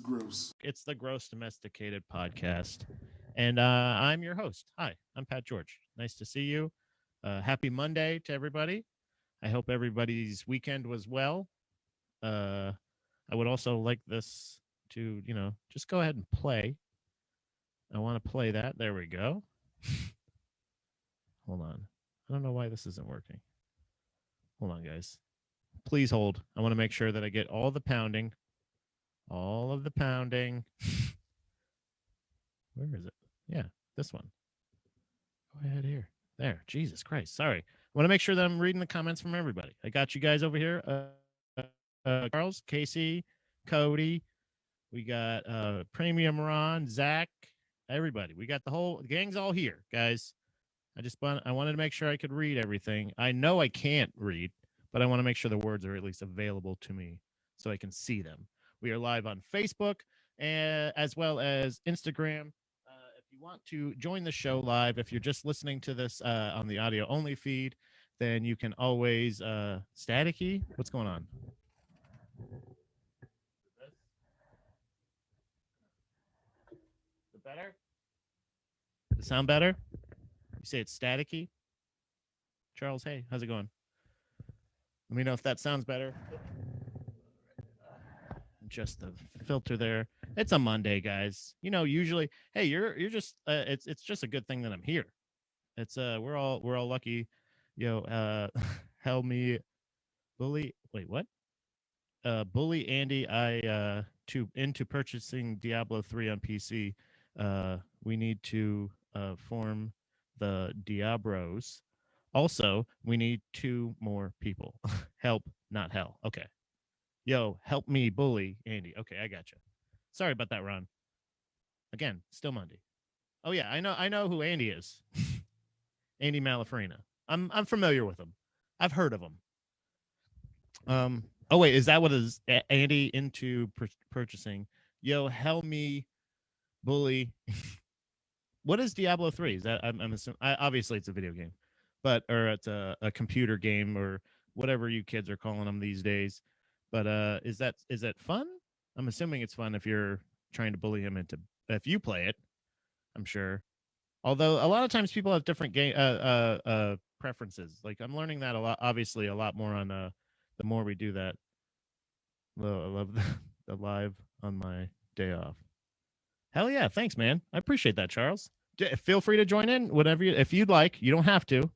gross. It's the Gross Domesticated Podcast. And I'm your host. Hi, I'm Pat George. Nice to see you. Happy Monday to everybody. I hope everybody's weekend was well. I would also like this to, just go ahead and play. I want to play that. There we go. Hold on. I don't know why this isn't working. Hold on, guys. Please hold. I want to make sure that I get all the pounding. All of the pounding. Where is it? Yeah, this one. Go ahead here. There. Jesus Christ. Sorry. I want to make sure that I'm reading the comments from everybody. I got you guys over here. Charles, Casey, Cody. We got Premium Ron, Zach, everybody. We got the gang's all here, guys. I wanted to make sure I could read everything. I know I can't read, but I want to make sure the words are at least available to me so I can see them. We are live on Facebook as well as Instagram. If you want to join the show live, if you're just listening to this on the audio only feed, then you can always staticky. What's going on? Is it better? Does it sound better? You say it's staticky? Charles, hey, how's it going? Let me know if that sounds better. Just the filter there. It's a Monday, guys. Usually, hey, you're just it's just a good thing that I'm here. It's we're all lucky. Help me bully. Wait, what? Bully Andy into purchasing Diablo 3 on PC. We need to form the Diablos. Also, we need 2 more people. Help, not hell. Okay. Yo, help me bully Andy. Okay, I gotcha. Sorry about that, Ron. Again, still Monday. Oh yeah, I know who Andy is. Andy Malafrina. I'm familiar with him. I've heard of him. Oh wait, is that what is Andy into purchasing? Yo, help me bully. What is Diablo 3? Is that I'm assuming obviously it's a video game. Or it's a computer game or whatever you kids are calling them these days. But is that fun? I'm assuming it's fun if you're trying to bully him into if you play it. I'm sure. Although a lot of times people have different game preferences. Like I'm learning that a lot. Obviously, a lot more on the more we do that. I love the live on my day off. Hell yeah, thanks, man. I appreciate that, Charles. Feel free to join in, whatever if you'd like. You don't have to,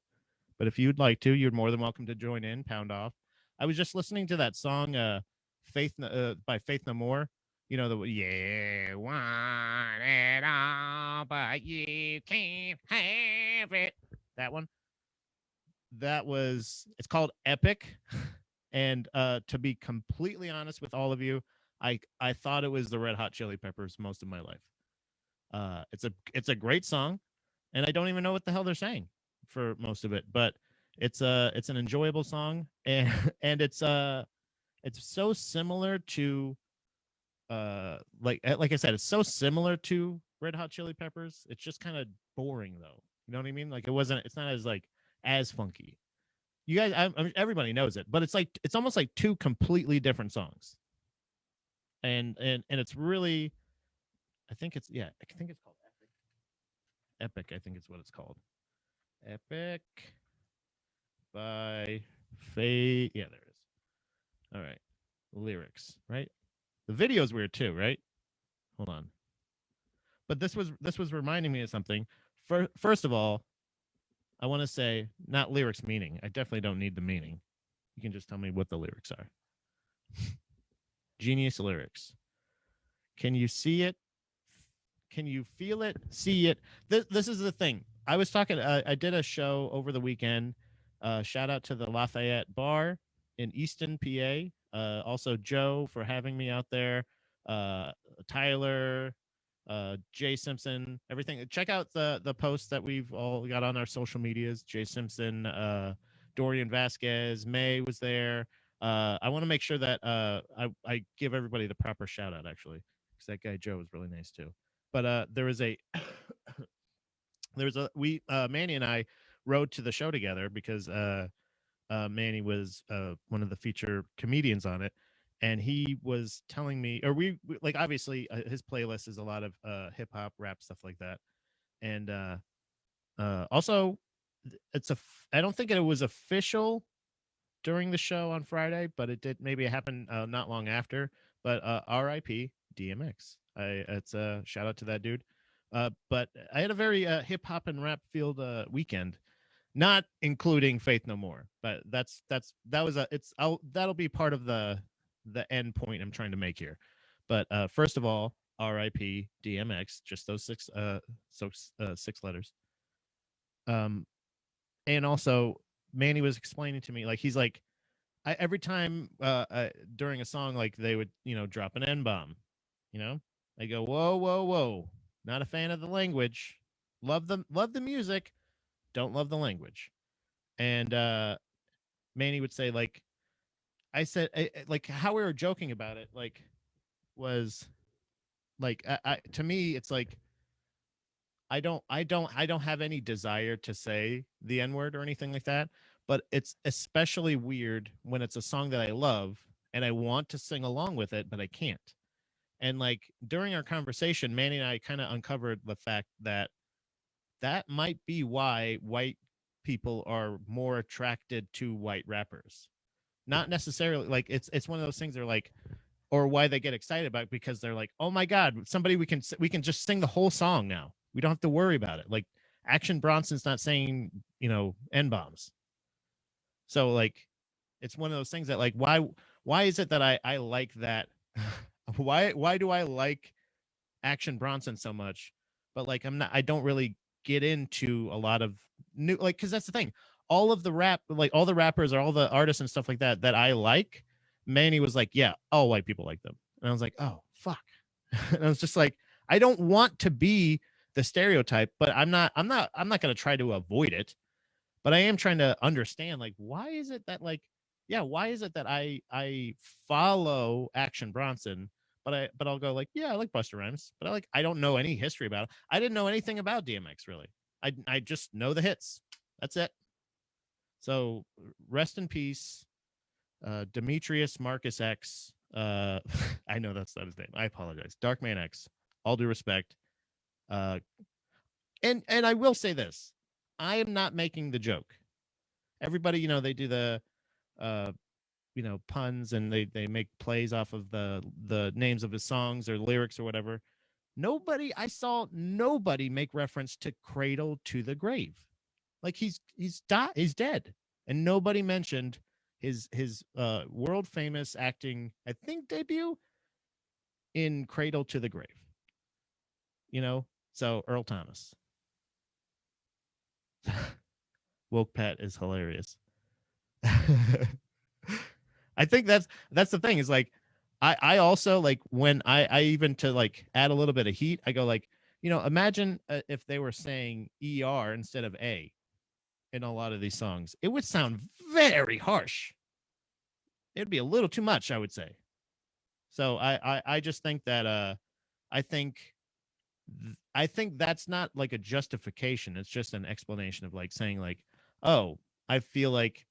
but if you'd like to, you're more than welcome to join in. Pound off. I was just listening to that song, "Faith" by Faith No More. You want it all, but you can't have it. That one. It's called Epic. And to be completely honest with all of you, I thought it was the Red Hot Chili Peppers most of my life. It's a great song, and I don't even know what the hell they're saying for most of it, but it's an enjoyable song, and and it's so similar to like I said, it's so similar to Red Hot Chili Peppers. It's just kind of boring though. You know what I mean? Like it's not as funky. You guys, everybody knows it, but it's almost like 2 completely different songs. And it's really, I think it's called Epic. Epic, I think it's what it's called. Epic by Faye. Yeah, there it is. All right, lyrics, right? The video's weird too, right? Hold on. But this was reminding me of something. First of all, I want to say not lyrics meaning. I definitely don't need the meaning. You can just tell me what the lyrics are. Genius lyrics. Can you see it? Can you feel it? See it? This is the thing. I was talking. I did a show over the weekend. Shout out to the Lafayette Bar in Easton, PA. Also, Joe for having me out there. Tyler, Jay Simpson, everything. Check out the posts that we've all got on our social medias. Jay Simpson, Dorian Vasquez, May was there. I want to make sure that I give everybody the proper shout out actually, because that guy Joe was really nice too. But there was a Manny and I rode to the show together because Manny was one of the feature comedians on it, and he was telling me, or like obviously his playlist is a lot of hip hop, rap, stuff like that, and also I don't think it was official during the show on Friday, but it did. Maybe it happened not long after. But R.I.P. DMX. It's a shout out to that dude. But I had a very hip hop and rap filled weekend, not including Faith No More. But that was that'll be part of the end point I'm trying to make here. But first of all, R.I.P. DMX. Just those six letters. And also Manny was explaining to me, like, he's like, every time during a song, like, they would, drop an N-bomb, I go, whoa, whoa, whoa, not a fan of the language, love the music, don't love the language. And Manny would say, like, I said, like, how we were joking about it, like, was like, to me it's like, I don't have any desire to say the N-word or anything like that, but it's especially weird when it's a song that I love and I want to sing along with it, but I can't. And like during our conversation, Manny and I kind of uncovered the fact that that might be why white people are more attracted to white rappers. Not necessarily like it's one of those things they're like, or why they get excited about it, because they're like, oh my god, somebody we can just sing the whole song now. We don't have to worry about it. Like Action Bronson's not saying N bombs. So like, it's one of those things that like, why is it that I like that? why do I like Action Bronson so much? But like I don't really get into a lot of new, like, because that's the thing. All of the rap, like all the rappers or all the artists and stuff like that I like, Manny was like, yeah, all white people like them. And I was like, oh fuck. And I was just like, I don't want to be the stereotype, but I'm not going to try to avoid it. But I am trying to understand, like, why is it that, like, yeah, why is it that I follow Action Bronson, but I'll go like, yeah, I like Busta Rhymes, but I don't know any history about it. I didn't know anything about DMX really. I just know the hits. That's it. So rest in peace, Demetrius Marcus X. I know that's not his name. I apologize. Darkman X. All due respect. Uh, and I will say this: I am not making the joke. Everybody, they do the uh, puns, and they make plays off of the names of his songs or lyrics or whatever. I saw nobody make reference to Cradle to the Grave. Like he's dead, and nobody mentioned his world famous acting, I think, debut in Cradle to the Grave. So Earl Thomas. Woke Pat is hilarious. I think that's the thing, is like, I also like, when I even, to like add a little bit of heat, I go like, imagine if they were saying ER instead of A in a lot of these songs. It would sound very harsh. It'd be a little too much, I would say. So I just think that I think I think that's not like a justification. It's just an explanation of like saying like, oh, I feel like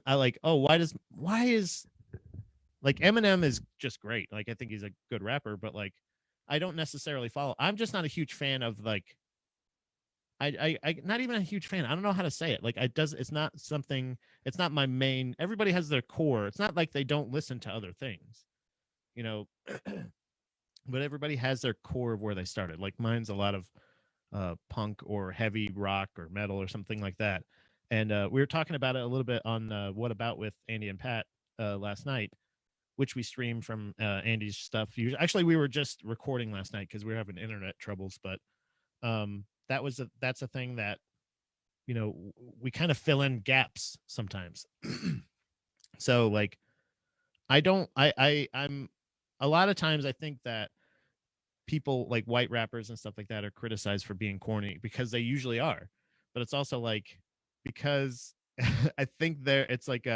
I like, oh, why is like, Eminem is just great. Like, I think he's a good rapper, but like, I don't necessarily follow. I'm just not a huge fan of like, I not even a huge fan. I don't know how to say it. Like, it's not something, it's not my main. Everybody has their core. It's not like they don't listen to other things, you know, but everybody has their core of where they started. Like, mine's a lot of punk or heavy rock or metal or something like that. And we were talking about it a little bit on What About with Andy and Pat last night, which we streamed from Andy's stuff. Actually, we were just recording last night because we were having internet troubles, but that's a thing that, we kind of fill in gaps sometimes. So like, I'm a lot of times I think that people like white rappers and stuff like that are criticized for being corny, because they usually are. But it's also like, because I think it's like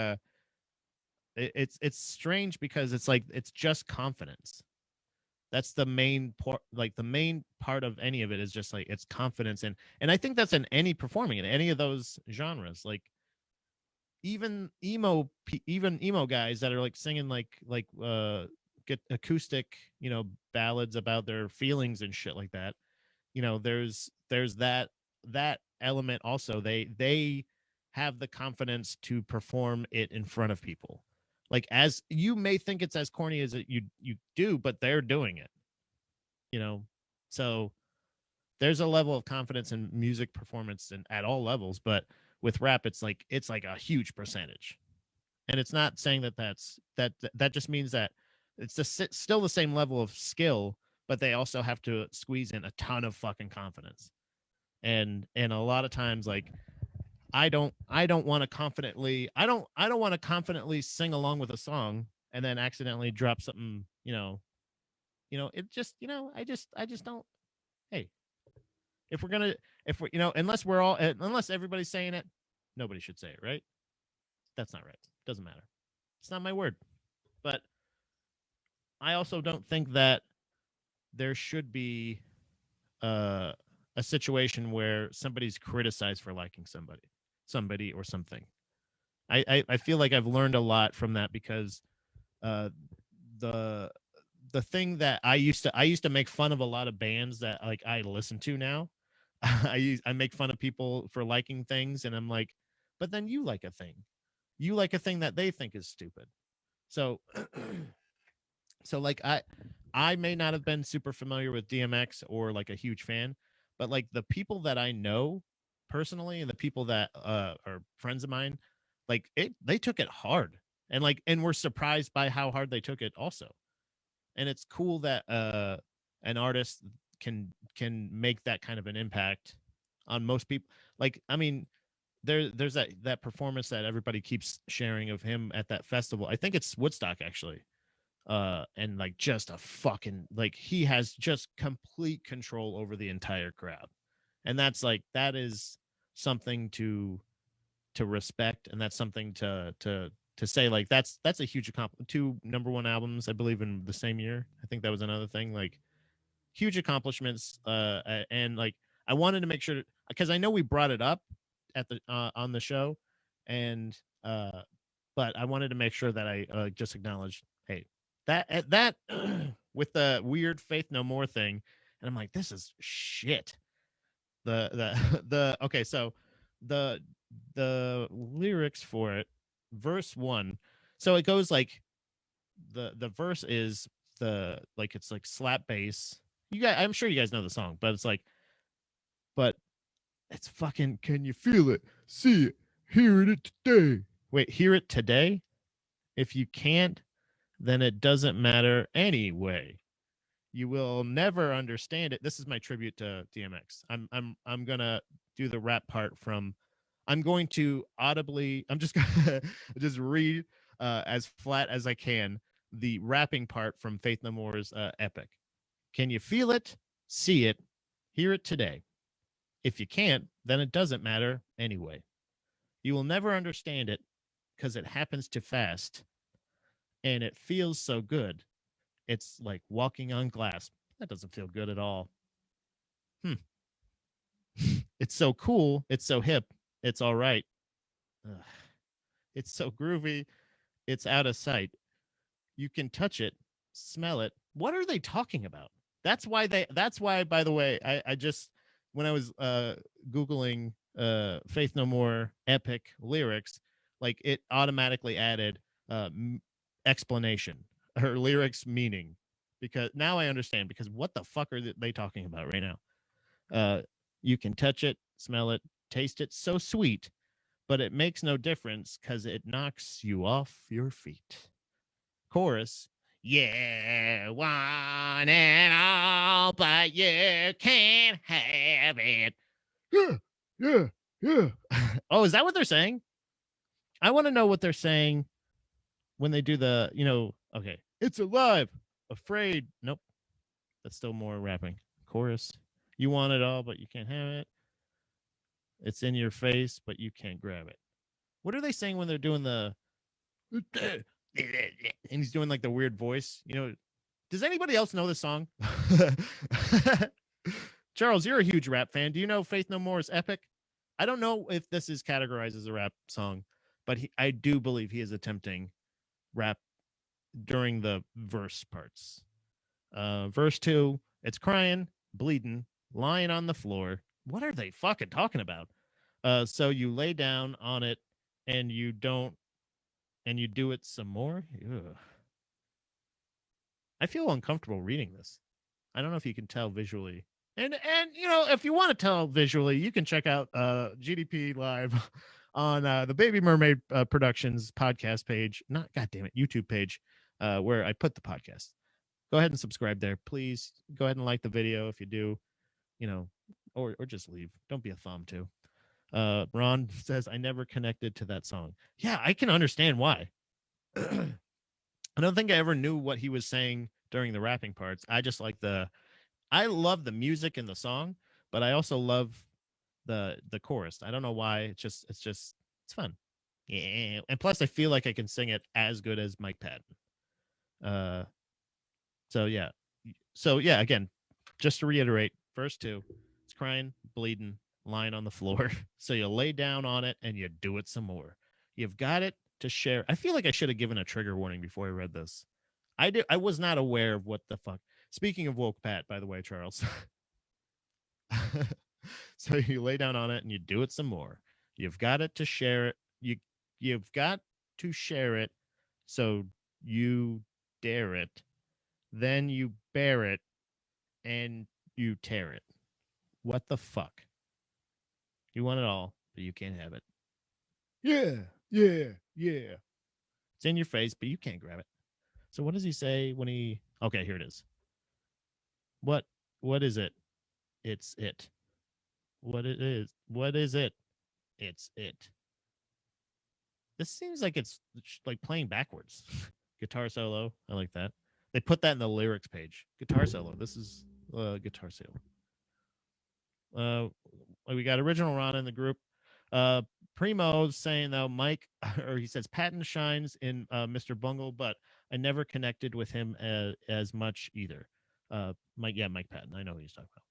it's strange, because it's like, it's just confidence. That's the main part. Like, the main part of any of it is just like, it's confidence. And I think that's in any performing in any of those genres. Like, even emo guys that are like singing get acoustic, ballads about their feelings and shit like that. There's that element also. They have the confidence to perform it in front of people. Like, as you may think it's as corny as you do, but they're doing it. So there's a level of confidence in music performance and at all levels, but with rap it's like a huge percentage. And it's not saying that just means that still the same level of skill, but they also have to squeeze in a ton of fucking confidence. And a lot of times, like, I don't want to confidently sing along with a song and then accidentally drop something, it just, I just don't. Hey, if we're gonna if we unless everybody's saying it, nobody should say it, right? That's not right. Doesn't matter. It's not my word. But I also don't think that there should be uh, a situation where somebody's criticized for liking somebody or something. I feel like I've learned a lot from that, because uh, the the thing that I used to make fun of a lot of bands that, like, I listen to now. I make fun of people for liking things, and I'm like, but then you like a thing. You like a thing that they think is stupid. So so like I may not have been super familiar with DMX or like a huge fan, but like the people that I know personally and the people that are friends of mine, like they took it hard, and were surprised by how hard they took it also. And it's cool that an artist can make that kind of an impact on most people. Like, I mean, there's that performance that everybody keeps sharing of him at that festival. I think it's Woodstock, actually. And like, just a fucking, like, he has just complete control over the entire crowd. And that is something to respect, and that's something to say, like, that's a huge accomplishment. Two number one albums, I believe, in the same year. I think that was another thing. Like, huge accomplishments. And like, I wanted to make sure, because I know we brought it up at the on the show, and but I wanted to make sure that I just acknowledged, hey, that with the weird Faith No More thing, and I'm like, this is shit. The okay, so the the lyrics for it, verse 1. So it goes like, the verse is, it's like slap bass. I'm sure you guys know the song, but it's like, but it's fucking, can you feel it, see it, hear it today? Wait, hear it today? If you can't, then it doesn't matter anyway. You will never understand it. This is my tribute to DMX. I'm gonna do the rap part from. I'm going to audibly. I'm just gonna just read as flat as I can the rapping part from Faith No More's Epic. Can you feel it? See it? Hear it today? If you can't, then it doesn't matter anyway. You will never understand it because it happens too fast, and it feels so good. It's like walking on glass. That doesn't feel good at all. Hmm. It's so cool. It's so hip. It's all right. Ugh. It's so groovy. It's out of sight. You can touch it, smell it. What are they talking about? That's why, by the way, I just, when I was Googling Faith No More Epic lyrics, like, it automatically added explanation, her lyrics meaning, because now I understand, because what the fuck are they talking about right now? You can touch it, smell it, taste it, so sweet, but it makes no difference because it knocks you off your feet. Chorus, yeah, one and all, but you can't have it. Yeah, yeah, yeah. Oh, is that what they're saying? I want to know what they're saying when they do the, okay, it's alive, afraid. Nope, that's still more rapping. Chorus, you want it all, but you can't have it. It's in your face, but you can't grab it. What are they saying when they're doing the and he's doing like the weird voice? Does anybody else know this song? Charles, you're a huge rap fan. Do you know Faith No More's Epic? I don't know if this is categorized as a rap song, but I do believe he is attempting rap during the verse parts. Verse 2, it's crying, bleeding, lying on the floor. What are they fucking talking about? So you lay down on it and you don't, and you do it some more. Ugh. I feel uncomfortable reading this. I don't know if you can tell visually. And you know, if you want to tell visually, you can check out GDP live on the Baby Mermaid Productions podcast page. Not goddamn it, YouTube page, where I put the podcast. Go ahead and subscribe there, please. Go ahead and like the video if you do, you know, or just leave. Don't be a thumb too. Ron says I never connected to that song. Yeah, I can understand why. I don't think I ever knew what he was saying during the rapping parts. I just like I love the music in the song, but I also love the chorus. I don't know why. It's fun. Yeah, and plus I feel like I can sing it as good as Mike Patton. Uh, so yeah, again, just to reiterate, verse 2, it's crying, bleeding, lying on the floor. So you lay down on it and you do it some more. You've got it to share. I feel like I should have given a trigger warning before I read this. I was not aware of what the fuck. Speaking of woke Pat, by the way, Charles. So you lay down on it and you do it some more. You've got it to share it. You've got to share it. So you dare it. Then you bear it and you tear it. What the fuck? You want it all, but you can't have it. Yeah. It's in your face, but you can't grab it. So what does he say when he? Okay, here it is. What is it? It's it. What it is? What is it? It's it. This seems like it's like playing backwards. Guitar solo. I like that. They put that in the lyrics page. Guitar solo. This is guitar solo. We got original Ron in the group. Primo's saying though, Mike, or he says Patton shines in Mr. Bungle, but I never connected with him as much either. Mike Patton. I know who he's talking about.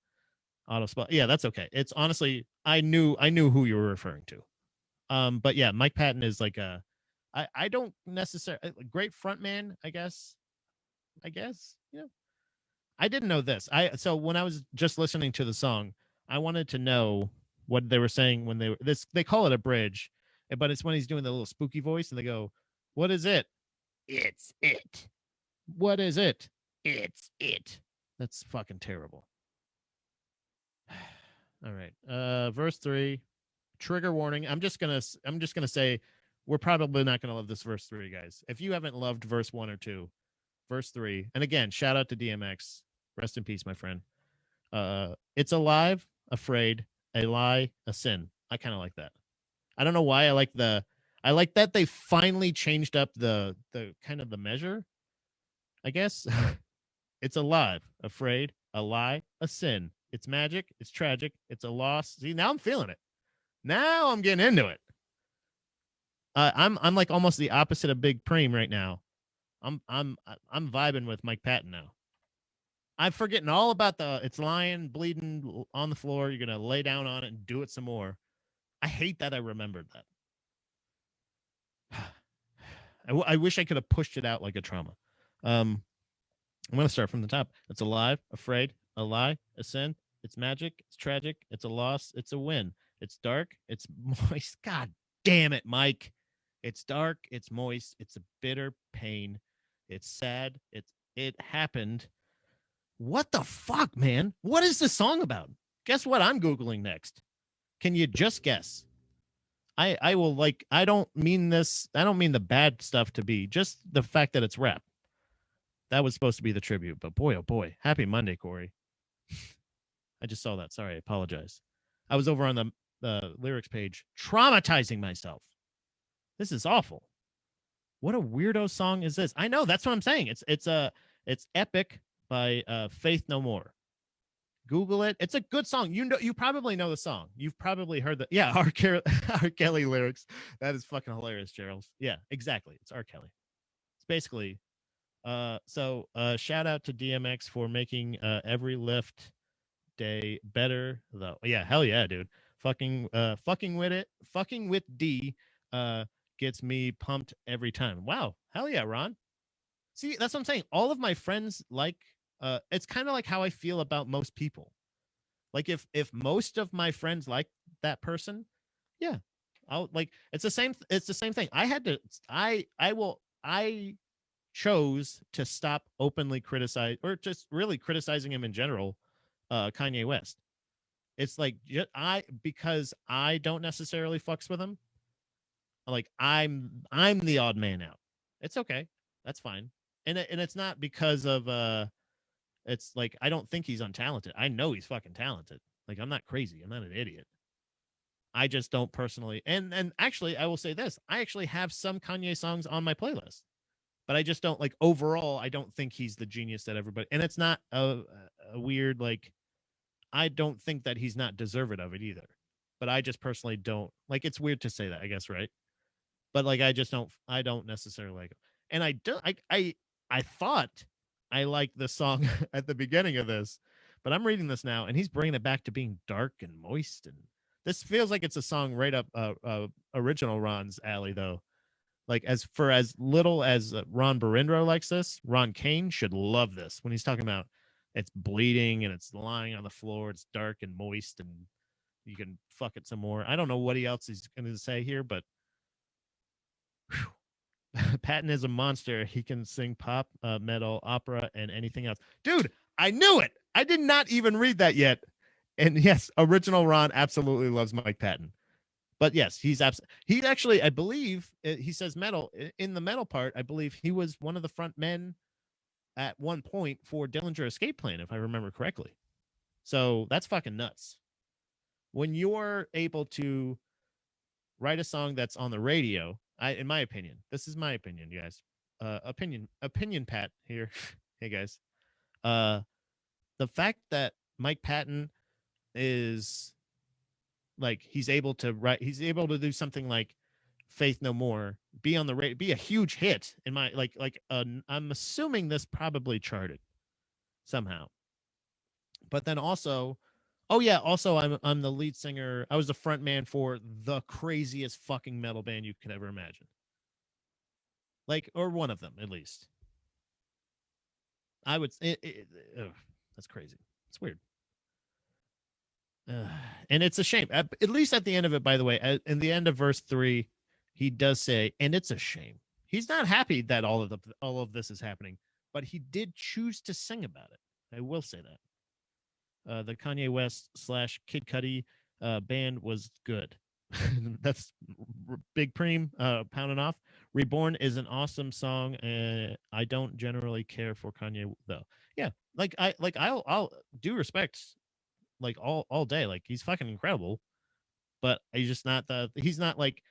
Auto spot. Yeah, that's okay. It's honestly, I knew who you were referring to. But yeah, Mike Patton is like I don't necessarily great frontman, I guess. Yeah. I didn't know this. So when I was just listening to the song, I wanted to know what they were saying when they call it a bridge, but it's when he's doing the little spooky voice and they go, "What is it? It's it. What is it? It's it." That's fucking terrible. All right. Verse 3, trigger warning. I'm just going to say we're probably not going to love this verse 3, guys. If you haven't loved verse 1 or 2, verse 3. And again, shout out to DMX. Rest in peace, my friend. It's alive, afraid, a lie, a sin. I kind of like that. I don't know why I like that they finally changed up the kind of the measure, I guess. It's alive, afraid, a lie, a sin. It's magic, it's tragic, it's a loss. See, now I'm feeling it. Now I'm getting into it. I'm like almost the opposite of Big Preem right now. I'm vibing with Mike Patton now. I'm forgetting all about it's lying, bleeding on the floor. You're gonna lay down on it and do it some more. I hate that I remembered that. I wish I could have pushed it out like a trauma. I'm gonna start from the top. It's alive, afraid, a lie, a sin. It's magic. It's tragic. It's a loss. It's a win. It's dark. It's moist. God damn it, Mike. It's dark. It's moist. It's a bitter pain. It's sad. It happened. What the fuck, man? What is this song about? Guess what I'm Googling next. Can you just guess? I will like, I don't mean the bad stuff to be, just the fact that it's rap. That was supposed to be the tribute, but boy, oh boy. Happy Monday, Corey. I just saw that. Sorry, I apologize. I was over on the lyrics page traumatizing myself. This is awful. What a weirdo song is this? I know, that's what I'm saying. It's Epic by Faith No More. Google it. It's a good song. You probably know the song. You've probably heard the R. Kelly lyrics. That is fucking hilarious, Gerald. Yeah, exactly. It's R. Kelly. It's basically so shout out to DMX for making every lift day better though. Yeah, hell yeah, dude. Fucking with it. Fucking with D. gets me pumped every time. Wow. Hell yeah, Ron. See, that's what I'm saying. All of my friends like it's kind of like how I feel about most people. Like if most of my friends like that person, yeah. I'll like it's the same thing. I chose to stop openly criticize or just really criticizing him in general, Kanye West. It's like I because I don't necessarily fucks with him. Like I'm the odd man out. It's okay. That's fine. And it's not because of it's like I don't think he's untalented. I know he's fucking talented. Like I'm not crazy. I'm not an idiot. I just don't personally and actually I will say this. I actually have some Kanye songs on my playlist. But I just don't like overall I don't think he's the genius that everybody and it's not a weird like I don't think that he's not deserving of it either. But I just personally don't like it's weird to say that, I guess, right? But like I don't necessarily like it. And I don't I thought I liked the song at the beginning of this, but I'm reading this now and he's bringing it back to being dark and moist and this feels like it's a song right up original Ron's alley though. Like as little as Ron Barindro likes this, Ron Kane should love this when he's talking about it's bleeding and it's lying on the floor, it's dark and moist and you can fuck it some more. I don't know what else he's going to say here, but Patton is a monster. He can sing pop, metal, opera, and anything else. Dude, I knew it. I did not even read that yet. And yes, original Ron absolutely loves Mike Patton. But yes, he's actually, I believe, he says metal. In the metal part, I believe he was one of the front men at one point for Dillinger Escape Plan, if I remember correctly. So that's fucking nuts. When you're able to write a song that's on the radio, in my opinion, this is my opinion, you guys. Opinion Pat here. Hey guys. Uh, the fact that Mike Patton is like he's able to do something like Faith No More, be on the radio, be a huge hit in my I'm assuming this probably charted somehow. But then also, oh yeah, also I'm the lead singer. I was the front man for the craziest fucking metal band you could ever imagine. Like or one of them at least. I would that's crazy. It's weird. And it's a shame. At least at the end of it, by the way, in the end of verse 3, he does say, and it's a shame. He's not happy that all of this is happening, but he did choose to sing about it. I will say that. The Kanye West / Kid Cudi band was good. That's Big Preem pounding off. Reborn is an awesome song. I don't generally care for Kanye though. Yeah, I'll do respect like all day. Like he's fucking incredible, but he's not like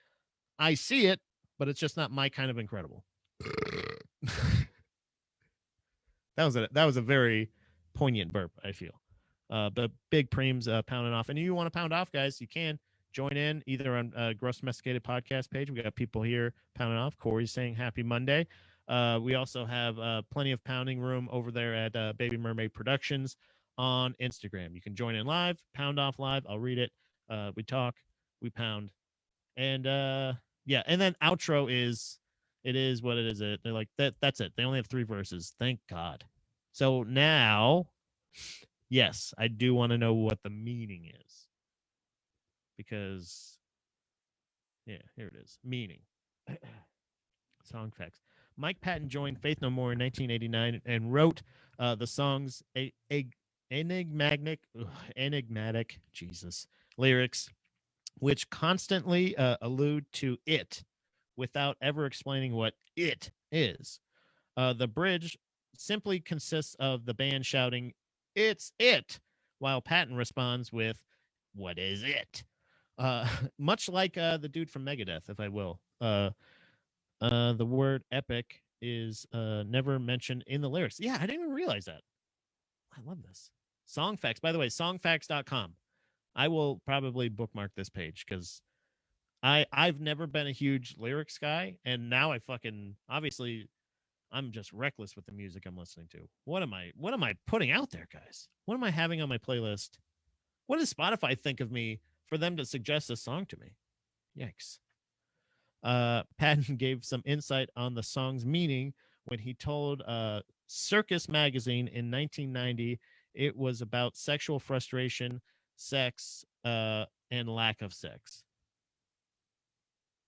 I see it, but it's just not my kind of incredible. That was a very poignant burp, I feel. But Big Preem's pounding off, and you want to pound off, guys? You can join in either on Gross Domesticated podcast page. We got people here pounding off. Corey's saying Happy Monday. We also have plenty of pounding room over there at Baby Mermaid Productions on Instagram. You can join in live, pound off live. I'll read it. We talk, we pound, and yeah. And then outro is it is what it is. They're like that. That's it. They only have 3 verses. Thank God. So now, yes, I do want to know what the meaning is because, yeah, here it is. Meaning. Song facts. Mike Patton joined Faith No More in 1989 and wrote the songs enigmatic Jesus lyrics, which constantly allude to it without ever explaining what it is. The bridge simply consists of the band shouting, "It's it," while Patton responds with, "What is it?" Much like the dude from Megadeth, if I will. The word epic is never mentioned in the lyrics. Yeah, I didn't even realize that. I love this. Song facts. By the way, songfacts.com. I will probably bookmark this page because I've never been a huge lyrics guy, and now I fucking obviously I'm just reckless with the music I'm listening to. What am I putting out there, guys? What am I having on my playlist? What does Spotify think of me for them to suggest this song to me? Yikes. Patton gave some insight on the song's meaning when he told Circus Magazine in 1990 it was about sexual frustration, sex, and lack of sex.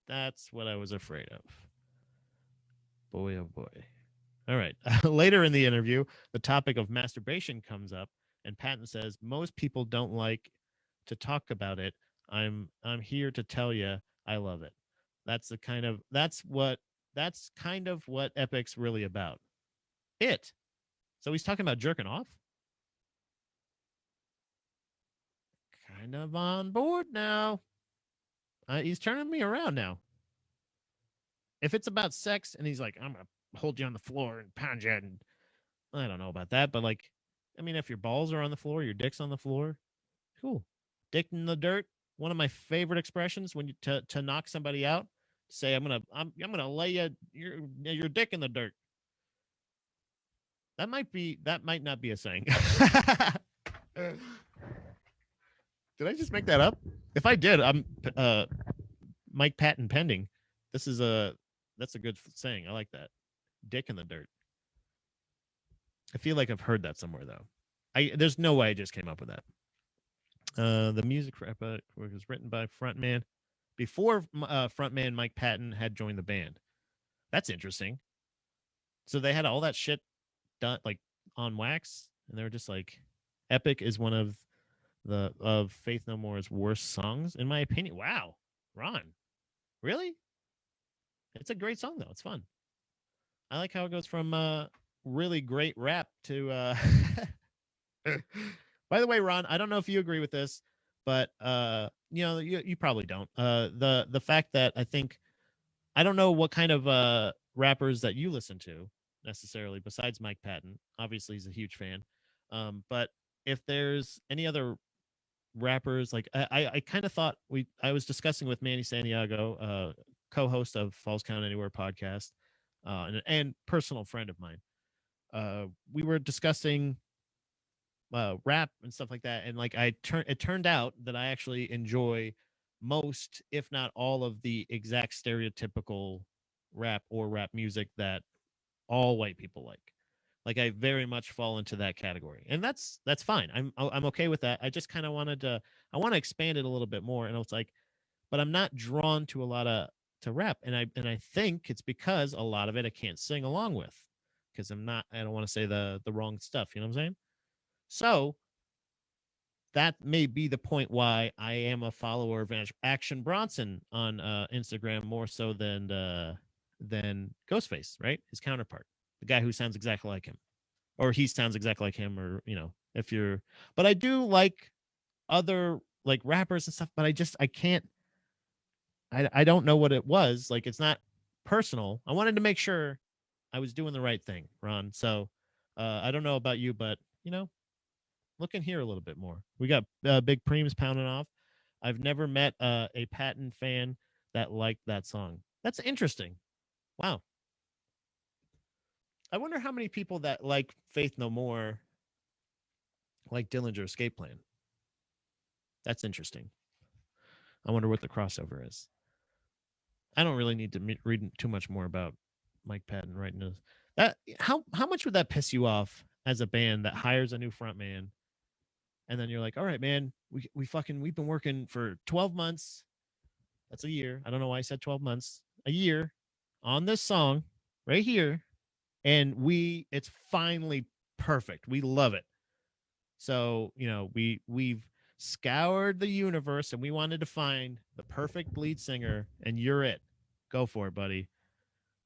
That's what I was afraid of. Boy, oh boy. All right. Later in the interview, the topic of masturbation comes up, and Patton says most people don't like to talk about it. I'm here to tell you I love it. That's kind of what Epic's really about. It. So he's talking about jerking off. Kind of on board now. He's turning me around now. If it's about sex and he's like, I'm gonna hold you on the floor and pound you, and I don't know about that, but like, I mean, if your balls are on the floor, your dick's on the floor, cool. Dick in the dirt. One of my favorite expressions when you to knock somebody out. Say I'm gonna lay your dick in the dirt. That might not be a saying. Did I just make that up? If I did, I'm Mike Patton pending. That's a good saying. I like that. Dick in the dirt. I feel like I've heard that somewhere though. There's no way I just came up with that. The music for Epic was written by frontman before frontman Mike Patton had joined the band. That's interesting. So they had all that shit done like on wax, and they were just like, Epic is one of Faith No More's worst songs, in my opinion. Wow, Ron, really? It's a great song though. It's fun. I like how it goes from really great rap to. By the way, Ron, I don't know if you agree with this, but you probably don't. The fact that I don't know what kind of rappers that you listen to necessarily, besides Mike Patton. Obviously, he's a huge fan. But if there's any other rappers, like I kind of thought I was discussing with Manny Santiago, co-host of Falls Count Anywhere podcast, and personal friend of mine. We were discussing rap and stuff like that, and like it turned out that I actually enjoy most, if not all, of the exact stereotypical rap or rap music that all white people like. Like I very much fall into that category, and that's fine. I'm okay with that. I just kind of I want to expand it a little bit more, and it's like, but I'm not drawn to a lot of to rap, and I think it's because a lot of it I can't sing along with, because I don't want to say the wrong stuff. You know what I'm saying? So that may be the point why I am a follower of Action Bronson on Instagram more so than Ghostface, right? His counterpart, the guy who sounds exactly like him, or he sounds exactly like him, or if you're. But I do like other like rappers and stuff, but I can't. I don't know what it was. Like it's not personal. I wanted to make sure I was doing the right thing, Ron. So I don't know about you, but look in here a little bit more. We got Big Preems pounding off. I've never met a Patton fan that liked that song. That's interesting. Wow. I wonder how many people that like Faith No More like Dillinger Escape Plan. That's interesting. I wonder what the crossover is. I don't really need to read too much more about Mike Patton writing this. That how much would that piss you off as a band that hires a new frontman, and then you're like, all right, man, we've been working for 12 months. That's a year. I don't know why I said 12 months. A year on this song right here, and it's finally perfect. We love it. So, we've scoured the universe and we wanted to find the perfect lead singer, and you're it. Go for it, buddy.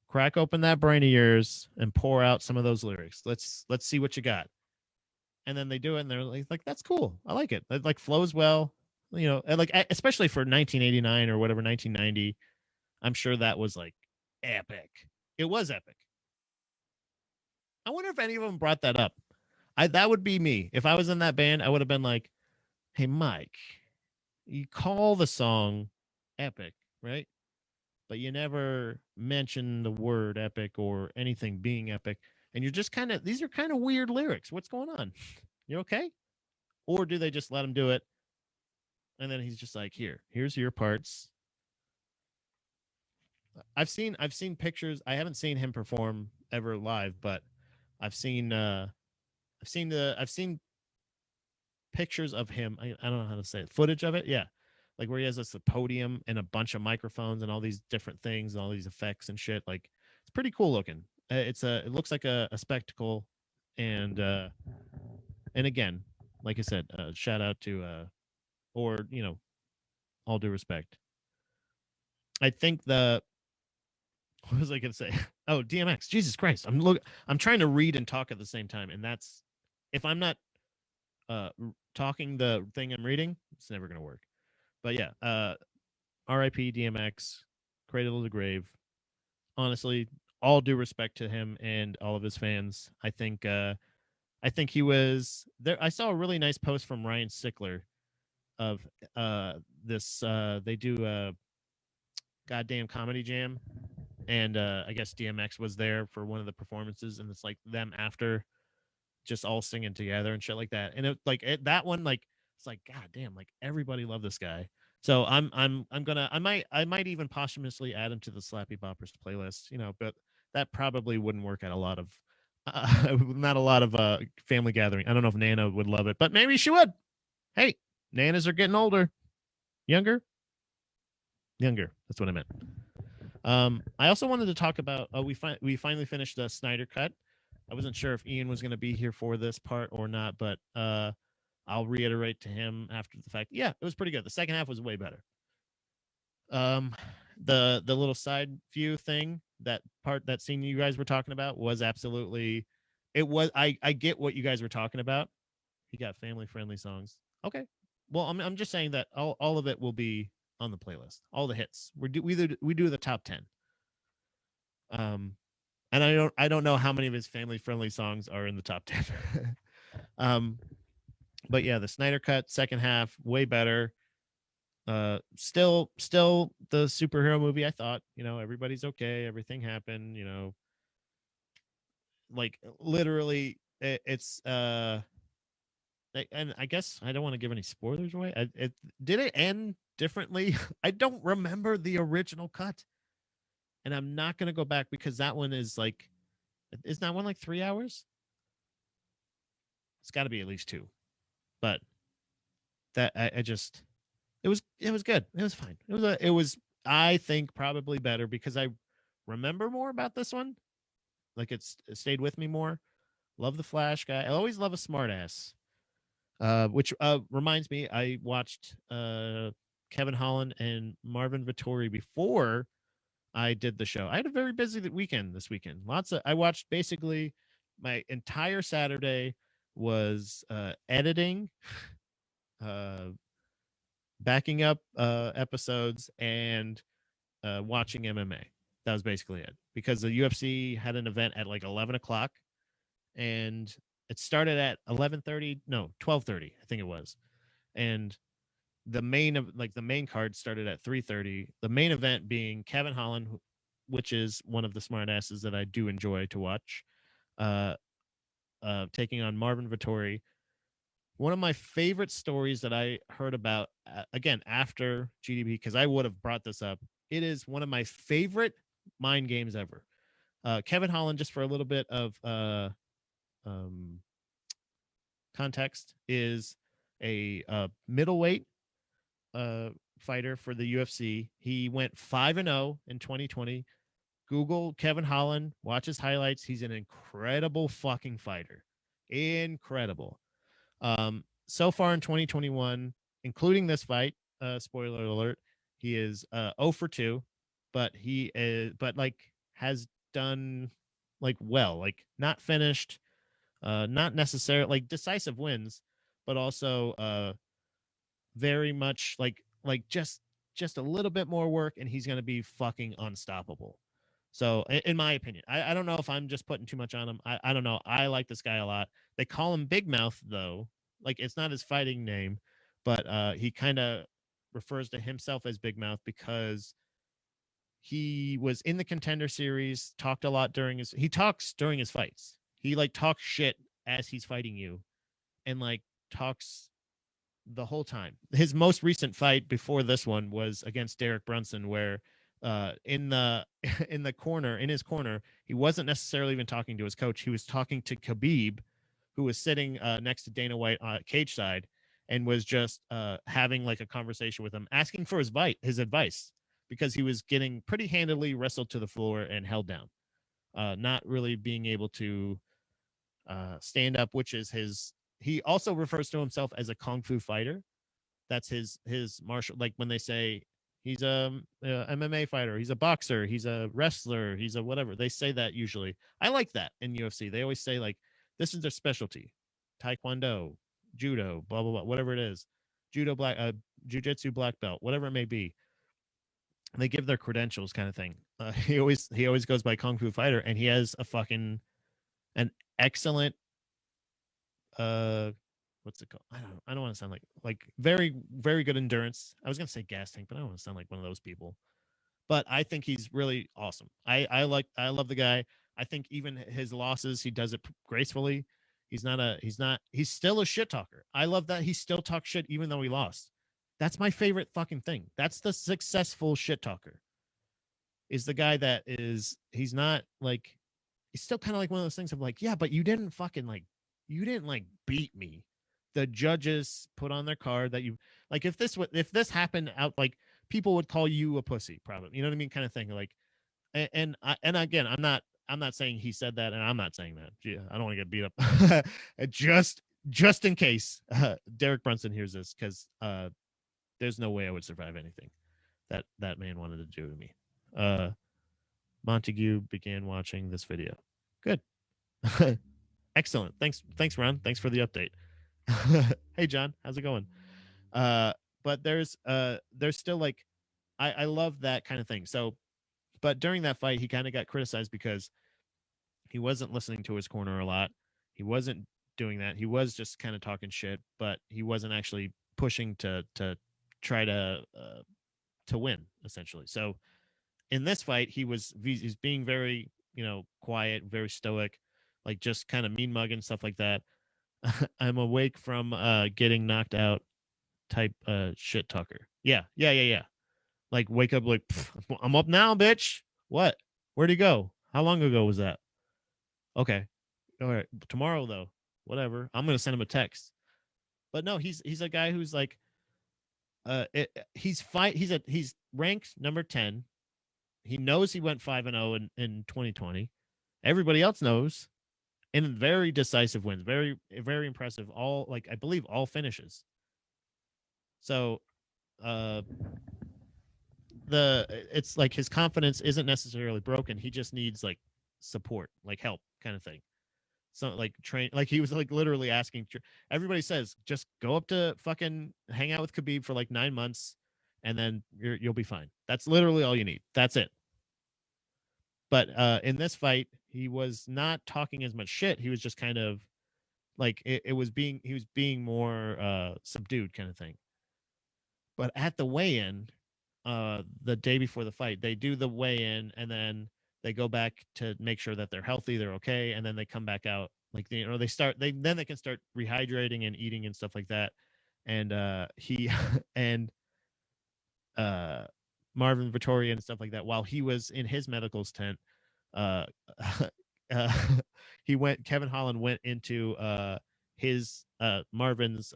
Crack open that brain of yours and pour out some of those lyrics. Let's see what you got. And then they do it, and they're like, that's cool. I like it. It like flows well. Like especially for 1989 or whatever, 1990. I'm sure that was like epic. It was epic. I wonder if any of them brought that up. That would be me. If I was in that band, I would have been like, "Hey, Mike, you call the song epic, right? But you never mention the word epic or anything being epic, and you're just these are kind of weird lyrics. What's going on? You okay?" Or do they just let him do it, and then he's just like, here's your parts. I've seen pictures. I haven't seen him perform ever live, but I've seen I've seen pictures of him. I don't know how to say it. Footage of it, yeah, like where he has this podium and a bunch of microphones and all these different things and all these effects and shit. Like it's pretty cool looking. It looks like a spectacle, and again, like I said, shout out to or all due respect. I think the what was I gonna say? Oh, DMX. Jesus Christ. I'm trying to read and talk at the same time, and that's if I'm not talking the thing I'm reading, it's never gonna work. But yeah, R.I.P. DMX, Cradle to the Grave. Honestly, all due respect to him and all of his fans. I think he was there. I saw a really nice post from Ryan Sickler of this. They do a goddamn comedy jam, and I guess DMX was there for one of the performances, and it's like them after just all singing together and shit like that. And that one, like it's like god damn, like everybody loved this guy. So I'm gonna I might even posthumously add him to the Slappy Boppers playlist, but that probably wouldn't work at a lot of not a lot of family gathering. I don't know if Nana would love it, but maybe she would. Hey, Nanas are getting older, younger, younger. That's what I meant. I also wanted to talk about. We finally finished the Snyder Cut. I wasn't sure if Ian was going to be here for this part or not, but I'll reiterate to him after the fact. Yeah, it was pretty good. The second half was way better. Um, the little side view thing, that scene you guys were talking about was absolutely. It was. I get what you guys were talking about. He got family friendly songs. Okay. Well, I'm just saying that all of it will be on the playlist. All the hits. We do the top 10. Um, and I don't know how many of his family friendly songs are in the top 10. um, but yeah, the Snyder Cut second half way better. Still the superhero movie. I thought everybody's okay, everything happened. Like literally, it's and I guess I don't want to give any spoilers away. Did it end differently? I don't remember the original cut, and I'm not gonna go back because that one is that one like 3 hours? It's got to be at least two. But that I just it was good. It was fine. It was I think probably better because I remember more about this one. Like it stayed with me more. Love the Flash guy. I always love a smartass. Which reminds me, I watched Kevin Holland and Marvin Vittori before I did the show. I had a very busy weekend this weekend. I watched basically my entire Saturday was editing, uh, backing up episodes, and watching MMA. That was basically it because the UFC had an event at like 11 o'clock, and it started at 11:30. No, 12:30, I think it was, and the main card started at 3:30. The main event being Kevin Holland, which is one of the smartasses that I do enjoy to watch, uh, taking on Marvin Vittori. One of my favorite stories that I heard about, again, after GDP, because I would have brought this up. It is one of my favorite mind games ever. Kevin Holland, just for a little bit of um, context, is a middleweight fighter for the UFC. He went 5-0 in 2020. Google Kevin Holland, watch his highlights. He's an incredible fucking fighter. Incredible. So far in 2021, including this fight, spoiler alert, he is 0 for 2, but he is, but like has done like well, like not finished, not necessarily like decisive wins, but also very much like just a little bit more work, and he's gonna be fucking unstoppable. So, in my opinion, I don't know if I'm just putting too much on him. I don't know. I like this guy a lot. They call him Big Mouth though. Like it's not his fighting name, but he kind of refers to himself as Big Mouth because he was in the Contender Series. Talked a lot during his. He talks during his fights. He like talks shit as he's fighting you, and like talks the whole time. His most recent fight before this one was against Derek Brunson, where in the in the corner, in his corner, he wasn't necessarily even talking to his coach. He was talking to Khabib, who was sitting next to Dana White cage side, and was just having like a conversation with him, asking for his advice, because he was getting pretty handily wrestled to the floor and held down, not really being able to stand up, which is his. He also refers to himself as a kung fu fighter. That's his martial. Like when they say he's a MMA fighter, he's a boxer, he's a wrestler, he's a whatever. They say that usually. I like that in UFC. They always say like this is their specialty, taekwondo, judo, blah blah blah, whatever it is, judo black, jujitsu black belt, whatever it may be. They give their credentials, kind of thing. He always goes by kung fu fighter, and he has an excellent uh what's it called? I don't want to sound like very very good endurance. I was gonna say gas tank, but I don't want to sound like one of those people. But I think he's really awesome. I love the guy. I think even his losses, he does it gracefully. He's still a shit talker. I love that he still talks shit even though he lost. That's my favorite fucking thing. That's the successful shit talker. Is the guy that is he's not like he's still kind of like one of those things of like, yeah, but you didn't like beat me. The judges put on their card that you like if this happened out like people would call you a pussy, probably. You know what I mean? Kind of thing. Like and again, I'm not saying he said that, and I'm not saying that. Gee, I don't want to get beat up. Just in case Derek Brunson hears this, because there's no way I would survive anything that man wanted to do to me. Montague began watching this video. Good. Excellent. Thanks, Ron. Thanks for the update. Hey, John, how's it going? But there's still like, I love that kind of thing. So, but during that fight, he kind of got criticized because he wasn't listening to his corner a lot. He wasn't doing that. He was just kind of talking shit, but he wasn't actually pushing to try to win, essentially. So in this fight, he's being very, quiet, very stoic, like just kind of mean mugging, stuff like that. I'm awake from getting knocked out type shit talker. Yeah. Like wake up like I'm up now, bitch. What? Where'd he go? How long ago was that? Okay. All right. Tomorrow though. Whatever. I'm gonna send him a text. But no, he's a guy who's like he's ranked number 10. He knows he went 5-0 in 2020. Everybody else knows. And very decisive wins. Very, very impressive. All like I believe all finishes. So it's like his confidence isn't necessarily broken. He just needs like support, like help kind of thing. So like train like he was like literally asking everybody says just go up to fucking hang out with Khabib for like 9 months and then you'll be fine. That's literally all you need. That's it. But in this fight, he was not talking as much shit. He was just kind of like he was being more subdued kind of thing. But at the weigh-in, the day before the fight, they do the weigh-in and then they go back to make sure that they're healthy, they're okay, and then they come back out like they can start rehydrating and eating and stuff like that. And he and Marvin Vittoria and stuff like that, while he was in his medical's tent, uh, uh Kevin Holland went into his Marvin's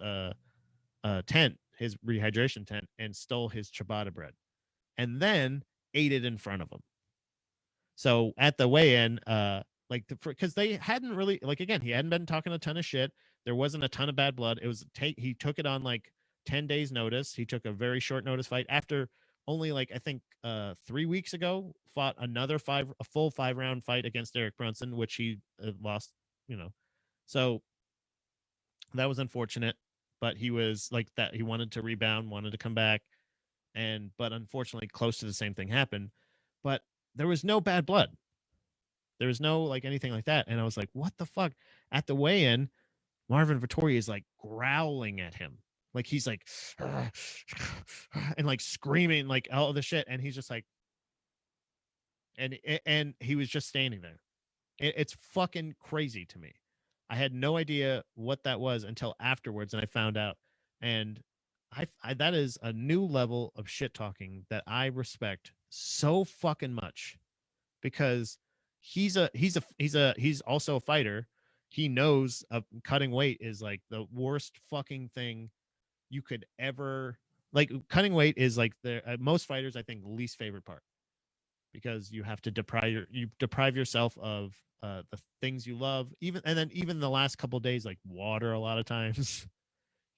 tent, his rehydration tent, and stole his ciabatta bread and then ate it in front of him. So at the weigh-in, like because they hadn't really like again, he hadn't been talking a ton of shit. There wasn't a ton of bad blood. It was he took it on like 10 days notice. He took a very short notice fight after only like I think 3 weeks ago fought a full 5-round fight against Derek Brunson, which he lost, So that was unfortunate, but he was like that. He wanted to rebound, wanted to come back, but unfortunately, close to the same thing happened. But there was no bad blood. There was no like anything like that, and I was like, "What the fuck?" At the weigh-in, Marvin Vittori is like growling at him, like he's like, and like screaming like all the shit, and he's just like, and he was just standing there. It's fucking crazy to me. I had no idea what that was until afterwards, and I found out. And I that is a new level of shit talking that I respect so fucking much because he's also a fighter. He knows cutting weight is like the worst fucking thing you could ever like. Cutting weight is like the most fighters I think least favorite part because you have to deprive yourself of the things you love, even the last couple of days, like water a lot of times.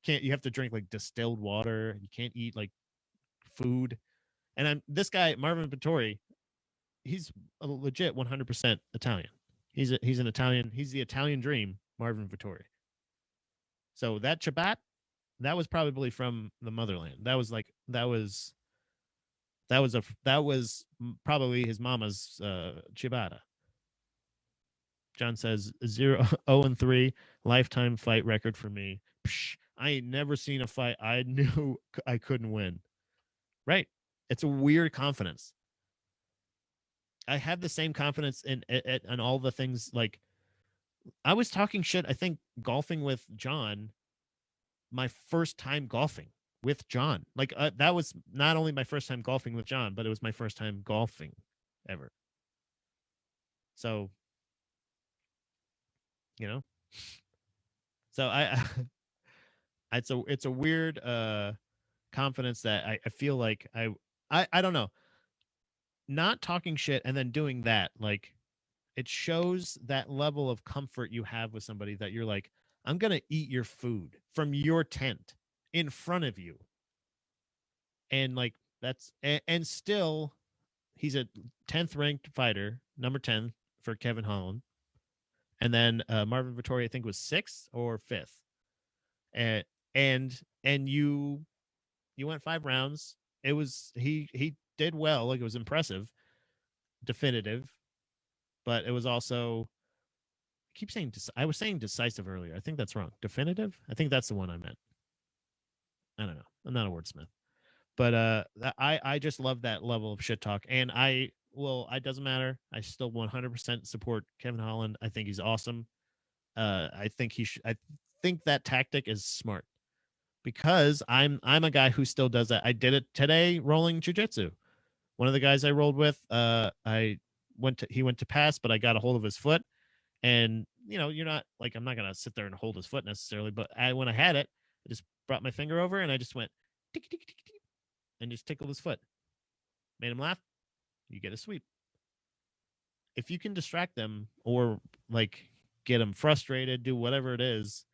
You have to drink like distilled water. You can't eat like food. And this guy Marvin Vittori, he's a legit 100% Italian. He's an Italian. He's the Italian dream, Marvin Vittori. So that Chabat, that was probably from the motherland. That was probably his mama's ciabatta. John says 0-3 lifetime fight record for me. Psh, I ain't never seen a fight I knew I couldn't win. Right? It's a weird confidence. I have the same confidence in all the things. Like I was talking shit, I think, golfing with John, my first time golfing with John. Like that was not only my first time golfing with John, but it was my first time golfing ever. So, you know, so I it's a weird confidence that I feel like I don't know. Not talking shit and then doing that, like it shows that level of comfort you have with somebody that you're like, I'm gonna eat your food from your tent in front of you. And like that's and still he's a 10th ranked fighter, number 10 for Kevin Holland. And then Marvin Vittori, I think, was 6th or 5th. And and you went 5 rounds. It was he did well, like it was impressive, definitive, but it was also I keep saying I was saying decisive earlier. I think that's wrong. Definitive? I think that's the one I meant. I don't know. I'm not a wordsmith. But I just love that level of shit talk. And it doesn't matter. I still 100% support Kevin Holland. I think he's awesome. I think I think that tactic is smart because I'm a guy who still does that. I did it today rolling jujitsu. One of the guys I rolled with, he went to pass, but I got a hold of his foot. And you're not like, I'm not gonna sit there and hold his foot necessarily, but when I had it, I just brought my finger over and I just went tick, tick, tick, tick, and just tickled his foot. Made him laugh. You get a sweep. If you can distract them or like get them frustrated, do whatever it is,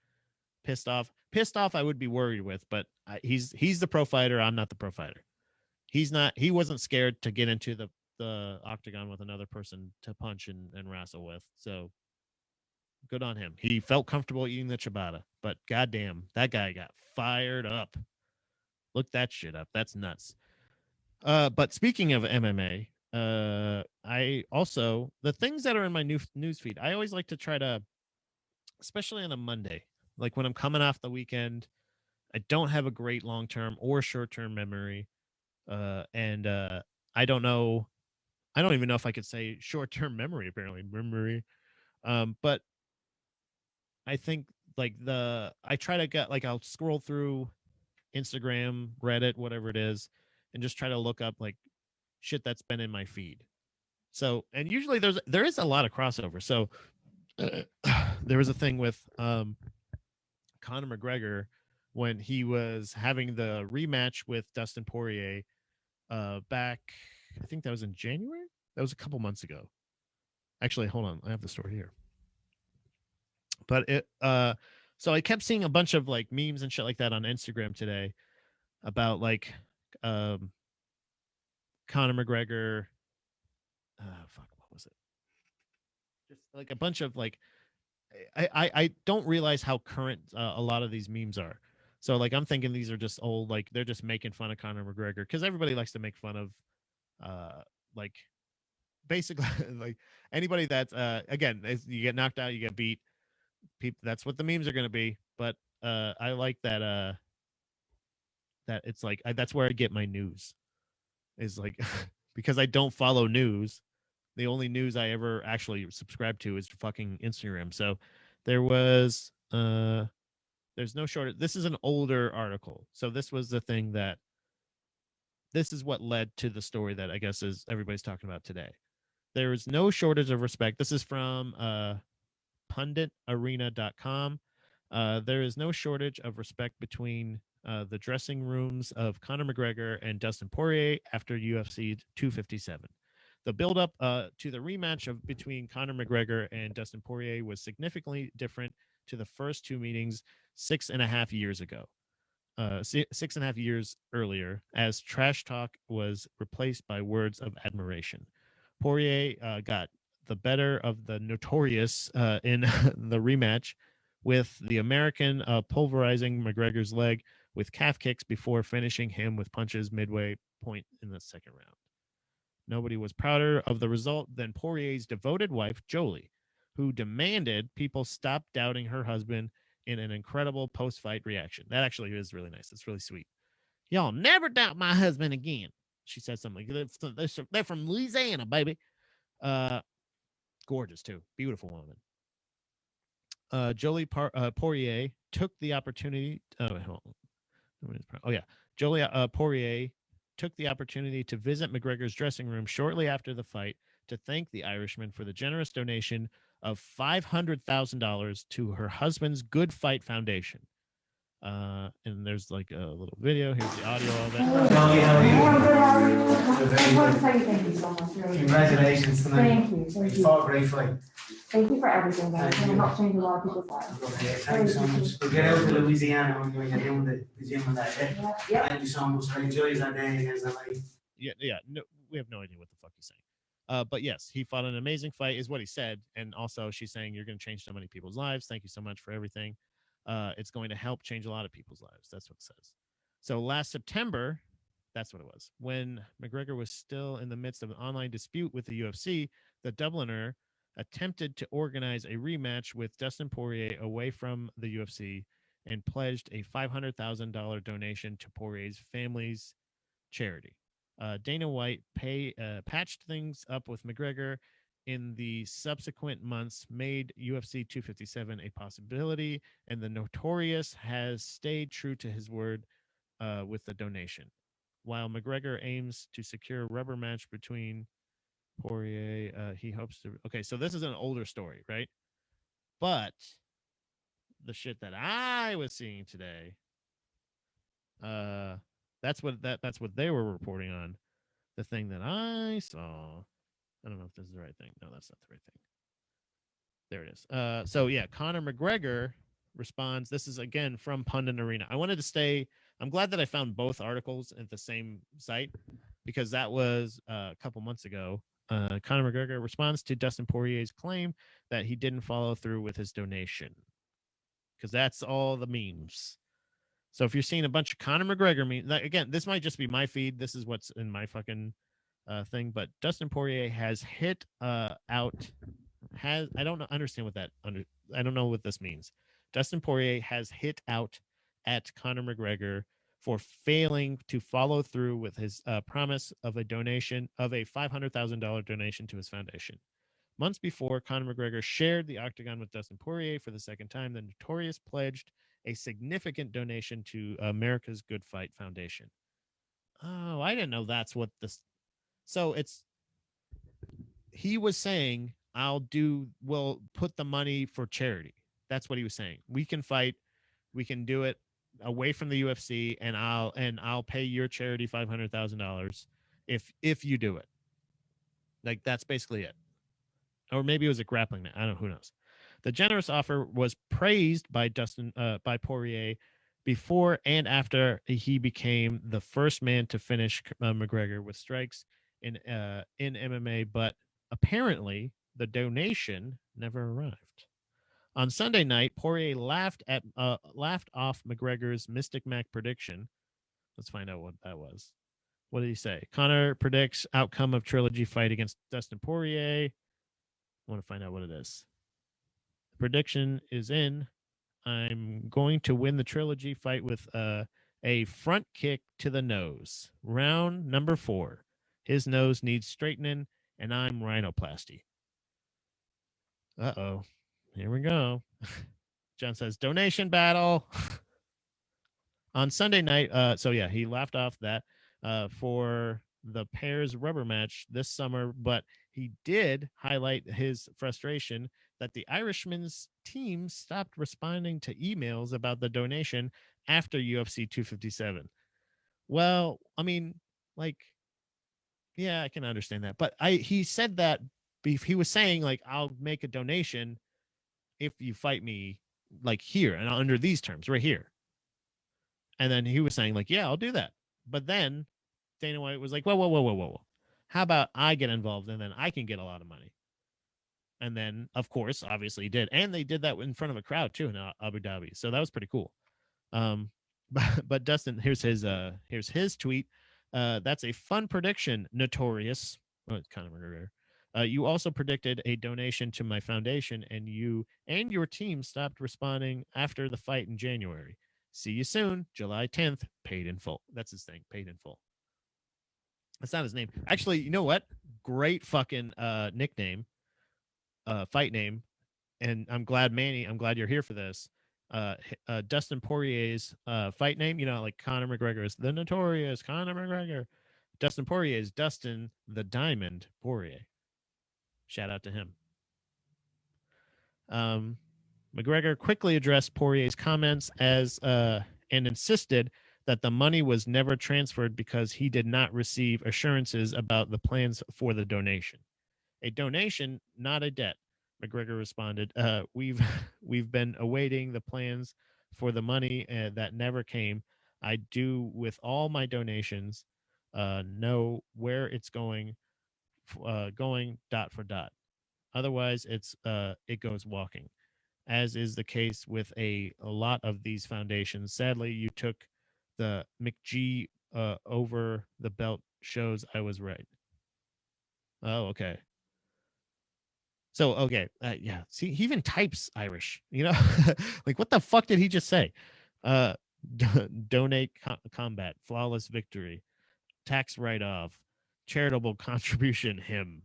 pissed off. Pissed off, I would be worried with, but he's the pro fighter. I'm not the pro fighter. He's not. He wasn't scared to get into the octagon with another person to punch and wrestle with. So good on him. He felt comfortable eating the ciabatta, but goddamn, that guy got fired up. Look that shit up. That's nuts. But speaking of MMA, I also the things that are in my news feed. I always like to try to, especially on a Monday, like when I'm coming off the weekend, I don't have a great long term or short term memory, and I don't know. I don't even know if I could say short term memory. Apparently, memory. But I think like I try to get like I'll scroll through Instagram, Reddit, whatever it is, and just try to look up like shit that's been in my feed. So, and usually there is a lot of crossover. So there was a thing with Conor McGregor when he was having the rematch with Dustin Poirier back, I think that was in January. That was a couple months ago. Actually, hold on, I have the story here. But so I kept seeing a bunch of like memes and shit like that on Instagram today about like Conor McGregor. Fuck, what was it? Just like a bunch of like, I don't realize how current a lot of these memes are. So like I'm thinking these are just old, like they're just making fun of Conor McGregor because everybody likes to make fun of, like basically like anybody that's again you get knocked out, you get beat. People, that's what the memes are going to be. But I like that it's like that's where I get my news is like because I don't follow news. The only news I ever actually subscribe to is fucking Instagram. So there was there's no shortage. This is an older article. So this was the thing that this is what led to the story that I guess is everybody's talking about today. There is no shortage of respect. This is from punditarena.com. There is no shortage of respect between the dressing rooms of Conor McGregor and Dustin Poirier after UFC 257. The buildup to the rematch between Conor McGregor and Dustin Poirier was significantly different to the first two meetings 6.5 years ago. 6.5 years earlier, as trash talk was replaced by words of admiration. Poirier got the better of the notorious in the rematch, with the American pulverizing McGregor's leg with calf kicks before finishing him with punches midway point in the second round. Nobody was prouder of the result than Poirier's devoted wife, Jolie, who demanded people stop doubting her husband in an incredible post-fight reaction. That actually is really nice. It's really sweet. Y'all never doubt my husband again. She said something like, they're from Louisiana, baby. Gorgeous, too. Beautiful woman. Jolie Poirier took the opportunity. Jolie Poirier took the opportunity to visit McGregor's dressing room shortly after the fight to thank the Irishman for the generous donation of $500,000 to her husband's Good Fight Foundation. And there's like a little video. Here's the audio of it. Thank you so much. Congratulations tonight. Thank you. You fought a great fight. Thank you for everything, guys. It's going to help change a lot of people's lives. Thank you so much. We'll get out to Louisiana when you're doing the gym and that. Yep. Thank you so much. I enjoyed that day against that lady. Yeah. No, we have no idea what the fuck he's saying. But yes, he fought an amazing fight, is what he said. And also, she's saying you're going to change so many people's lives. Thank you so much for everything. It's going to help change a lot of people's lives. That's what it says. So last September, that's what it was. When McGregor was still in the midst of an online dispute with the UFC, the Dubliner attempted to organize a rematch with Dustin Poirier away from the UFC and pledged a $500,000 donation to Poirier's family's charity. Dana White patched things up with McGregor in the subsequent months, made UFC 257 a possibility, and the Notorious has stayed true to his word with the donation. While McGregor aims to secure a rubber match between Poirier, he hopes to. Okay, so this is an older story, right? But the shit that I was seeing today, that's what they were reporting on. The thing that I saw, I don't know if this is the right thing. No, that's not the right thing. There it is. So yeah, Conor McGregor responds. This is again from Pundit Arena. I wanted to stay. I'm glad that I found both articles at the same site because that was a couple months ago. Conor McGregor responds to Dustin Poirier's claim that he didn't follow through with his donation, because that's all the memes. So if you're seeing a bunch of Conor McGregor memes, like, again, this might just be my feed. This is what's in my fucking thing. But Dustin Poirier has hit out. I don't understand what that I don't know what this means. Dustin Poirier has hit out at Conor McGregor for failing to follow through with his promise of a donation of a $500,000 donation to his foundation. Months before, Conor McGregor shared the octagon with Dustin Poirier for the second time. The Notorious pledged a significant donation to America's Good Fight Foundation. Oh, I didn't know that's what this. So he was saying, we'll put the money for charity. That's what he was saying. We can fight. We can do it away from the UFC, and I'll pay your charity $500,000 if you do it. Like, that's basically it. Or maybe it was a grappling match. I don't know. Who knows? The generous offer was praised by by Poirier before and after he became the first man to finish McGregor with strikes in MMA, but apparently the donation never arrived. On Sunday night, Poirier laughed off McGregor's Mystic Mac prediction. Let's find out what that was. What did he say? Conor predicts outcome of trilogy fight against Dustin Poirier. I want to find out what it is. The prediction is in. I'm going to win the trilogy fight with a front kick to the nose. Round number 4. His nose needs straightening, and I'm rhinoplasty. Uh-oh. Here we go. John says, donation battle. On Sunday night, so yeah, he laughed off that. for the pair's rubber match this summer, but he did highlight his frustration that the Irishman's team stopped responding to emails about the donation after UFC 257. Well, I mean, like, yeah, I can understand that, but he said that he was saying like, I'll make a donation if you fight me like here and under these terms right here. And then he was saying like, yeah, I'll do that. But then Dana White was like, whoa. How about I get involved and then I can get a lot of money? And then, of course, obviously he did. And they did that in front of a crowd too in Abu Dhabi. So that was pretty cool. But Dustin, here's his tweet. That's a fun prediction, Notorious. Well, it's kind of rare. You also predicted a donation to my foundation, and you and your team stopped responding after the fight in January. See you soon, July 10th, paid in full. That's his thing, paid in full. That's not his name. Actually, you know what? Great fucking nickname, fight name. And I'm glad, Manny, I'm glad you're here for this. Dustin Poirier's fight name, you know, like Conor McGregor is the Notorious Conor McGregor. Dustin Poirier is Dustin the Diamond Poirier. Shout out to him. McGregor quickly addressed Poirier's comments and insisted that the money was never transferred because he did not receive assurances about the plans for the donation. A donation, not a debt. McGregor responded, we've been awaiting the plans for the money that never came. I do with all my donations know where it's going dot for dot. Otherwise, it goes walking, as is the case with a lot of these foundations. Sadly, you took the McG over the belt shows I was right. Oh, okay. So, okay. Yeah. See, he even types Irish, you know, like what the fuck did he just say? Uh, donate combat, flawless victory, tax write-off, charitable contribution, him.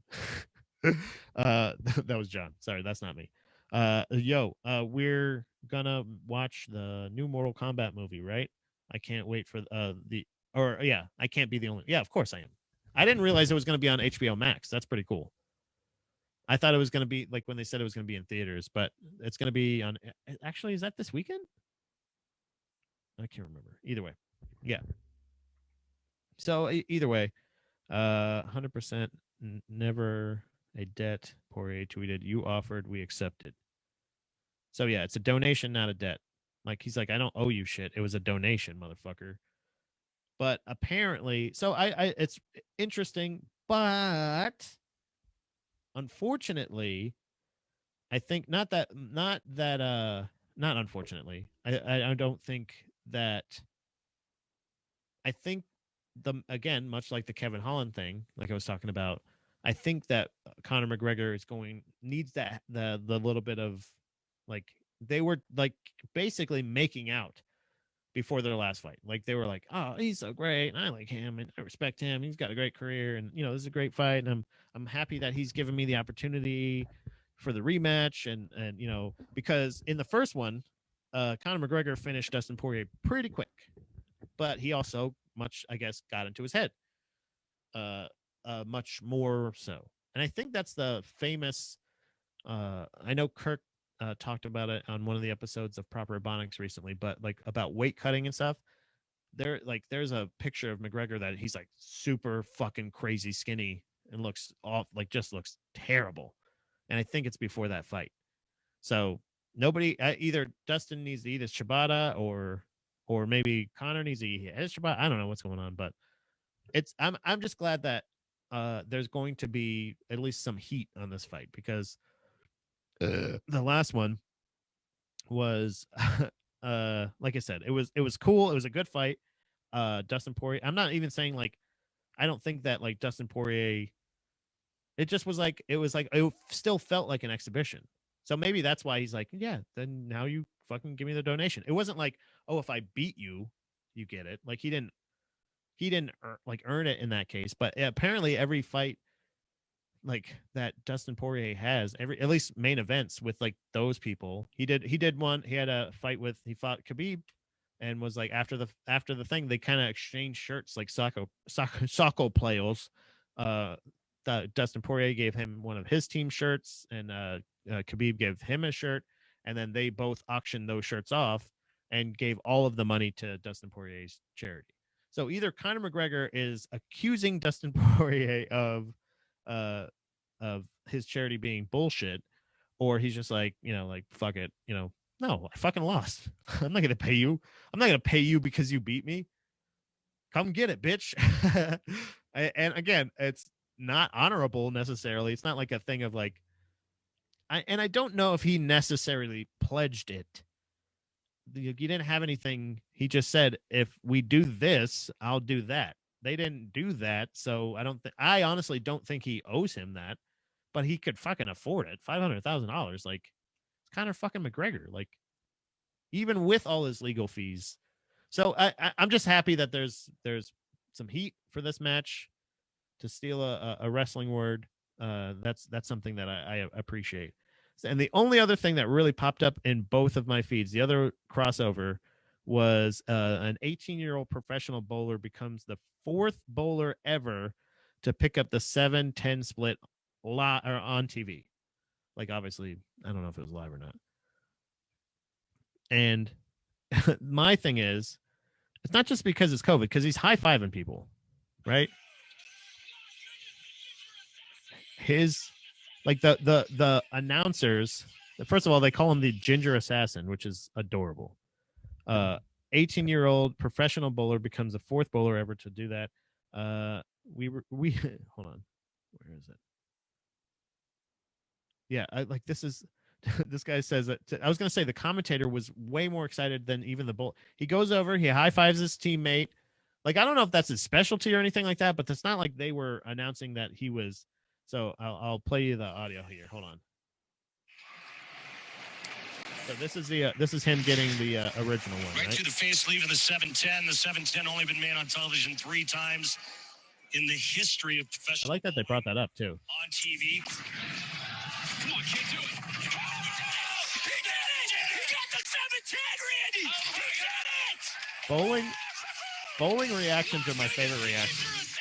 That was John. Sorry, that's not me. We're gonna watch the new Mortal Kombat movie, right? I can't wait for I can't be the only. Yeah, of course I am. I didn't realize it was gonna be on HBO Max. That's pretty cool. I thought it was gonna be like when they said it was gonna be in theaters, but it's gonna be on. Actually, is that this weekend? I can't remember. Either way, yeah. So either way, 100% never a debt. Poirier tweeted, "You offered, we accepted." So yeah, it's a donation, not a debt. Like he's like, I don't owe you shit. It was a donation, motherfucker. But apparently, so I it's interesting, but unfortunately, I think not unfortunately. I don't think that. I think again, much like the Kevin Holland thing, like I was talking about, I think that Conor McGregor needs that the little bit of like they were like basically making out before their last fight. Like they were like, oh, he's so great, and I like him, and I respect him. He's got a great career, and this is a great fight, and I'm happy that he's given me the opportunity for the rematch, and because in the first one, Conor McGregor finished Dustin Poirier pretty quick, but he also I guess, got into his head, much more so, and I think that's the famous. I know Kirk talked about it on one of the episodes of Proper Ebonics recently, but like about weight cutting and stuff. There's a picture of McGregor that he's like super fucking crazy skinny and looks off, like just looks terrible. And I think it's before that fight. So nobody, either Dustin needs to eat his ciabatta or maybe Conor needs to eat his ciabatta. I don't know what's going on, but I'm just glad that there's going to be at least some heat on this fight, because the last one was like I said, it was cool. It was a good fight. Dustin Poirier, I'm not even saying like I don't think that like Dustin Poirier, it just was like it still felt like an exhibition. So maybe that's why he's like, yeah, then now you fucking give me the donation. It wasn't like, oh, if I beat you, you get it. Like he didn't earn it in that case. But apparently every fight like that Dustin Poirier has, at least main events with like those people. He did one. He had a fight he fought Khabib and was like after the thing they kind of exchanged shirts like soccer players. Dustin Poirier gave him one of his team shirts, and Khabib gave him a shirt, and then they both auctioned those shirts off and gave all of the money to Dustin Poirier's charity. So either Conor McGregor is accusing Dustin Poirier of his charity being bullshit, or he's just like, like, fuck it, no, I fucking lost. I'm not gonna pay you. I'm not gonna pay you because you beat me. Come get it, bitch. And again, it's not honorable necessarily. It's not like a thing of like, I don't know if he necessarily pledged it. He didn't have anything. He just said, if we do this, I'll do that. They didn't do that, so I honestly don't think he owes him that, but he could fucking afford it. $500,000, like, it's Conor fucking McGregor, like, even with all his legal fees. So I'm just happy that there's some heat for this match. To steal a wrestling word, that's something that I appreciate. And the only other thing that really popped up in both of my feeds, the other crossover, was an 18-year-old professional bowler becomes the fourth bowler ever to pick up the 7-10 split on TV. Like, obviously, I don't know if it was live or not. And my thing is, it's not just because it's COVID, because he's high-fiving people, right? His, like, the announcers, first of all, they call him the Ginger Assassin, which is adorable. 18-year-old professional bowler becomes the fourth bowler ever to do that. We hold on, where is it? Yeah, this is this guy says that I was going to say the commentator was way more excited than even the bowler. He goes over, he high fives his teammate. Like, I don't know if that's his specialty or anything like that, but it's not like they were announcing that he was. So I'll play you the audio here. Hold on. So this is him getting the original one. Right to the face, leaving the 7-10. The 7-10 only been made on television 3 times in the history of professional. I like that they brought that up too. On TV. Come on, kid, do it. He did it! He got the 7-10, Randy! He did it! Bowling reactions are my favorite reactions.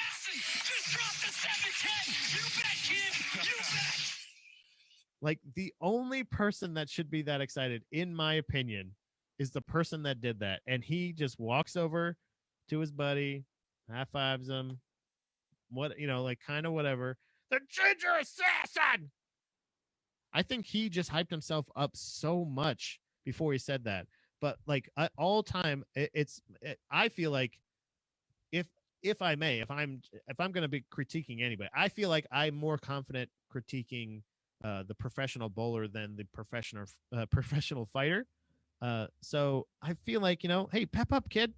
Like, the only person that should be that excited, in my opinion, is the person that did that. And he just walks over to his buddy, high fives him, like, kind of whatever. The Ginger Assassin! I think he just hyped himself up so much before he said that. But, like, all time, I feel like, if I may, if I'm going to be critiquing anybody, I feel like I'm more confident critiquing the professional bowler than the professional fighter. So I feel like, hey, pep up, kid,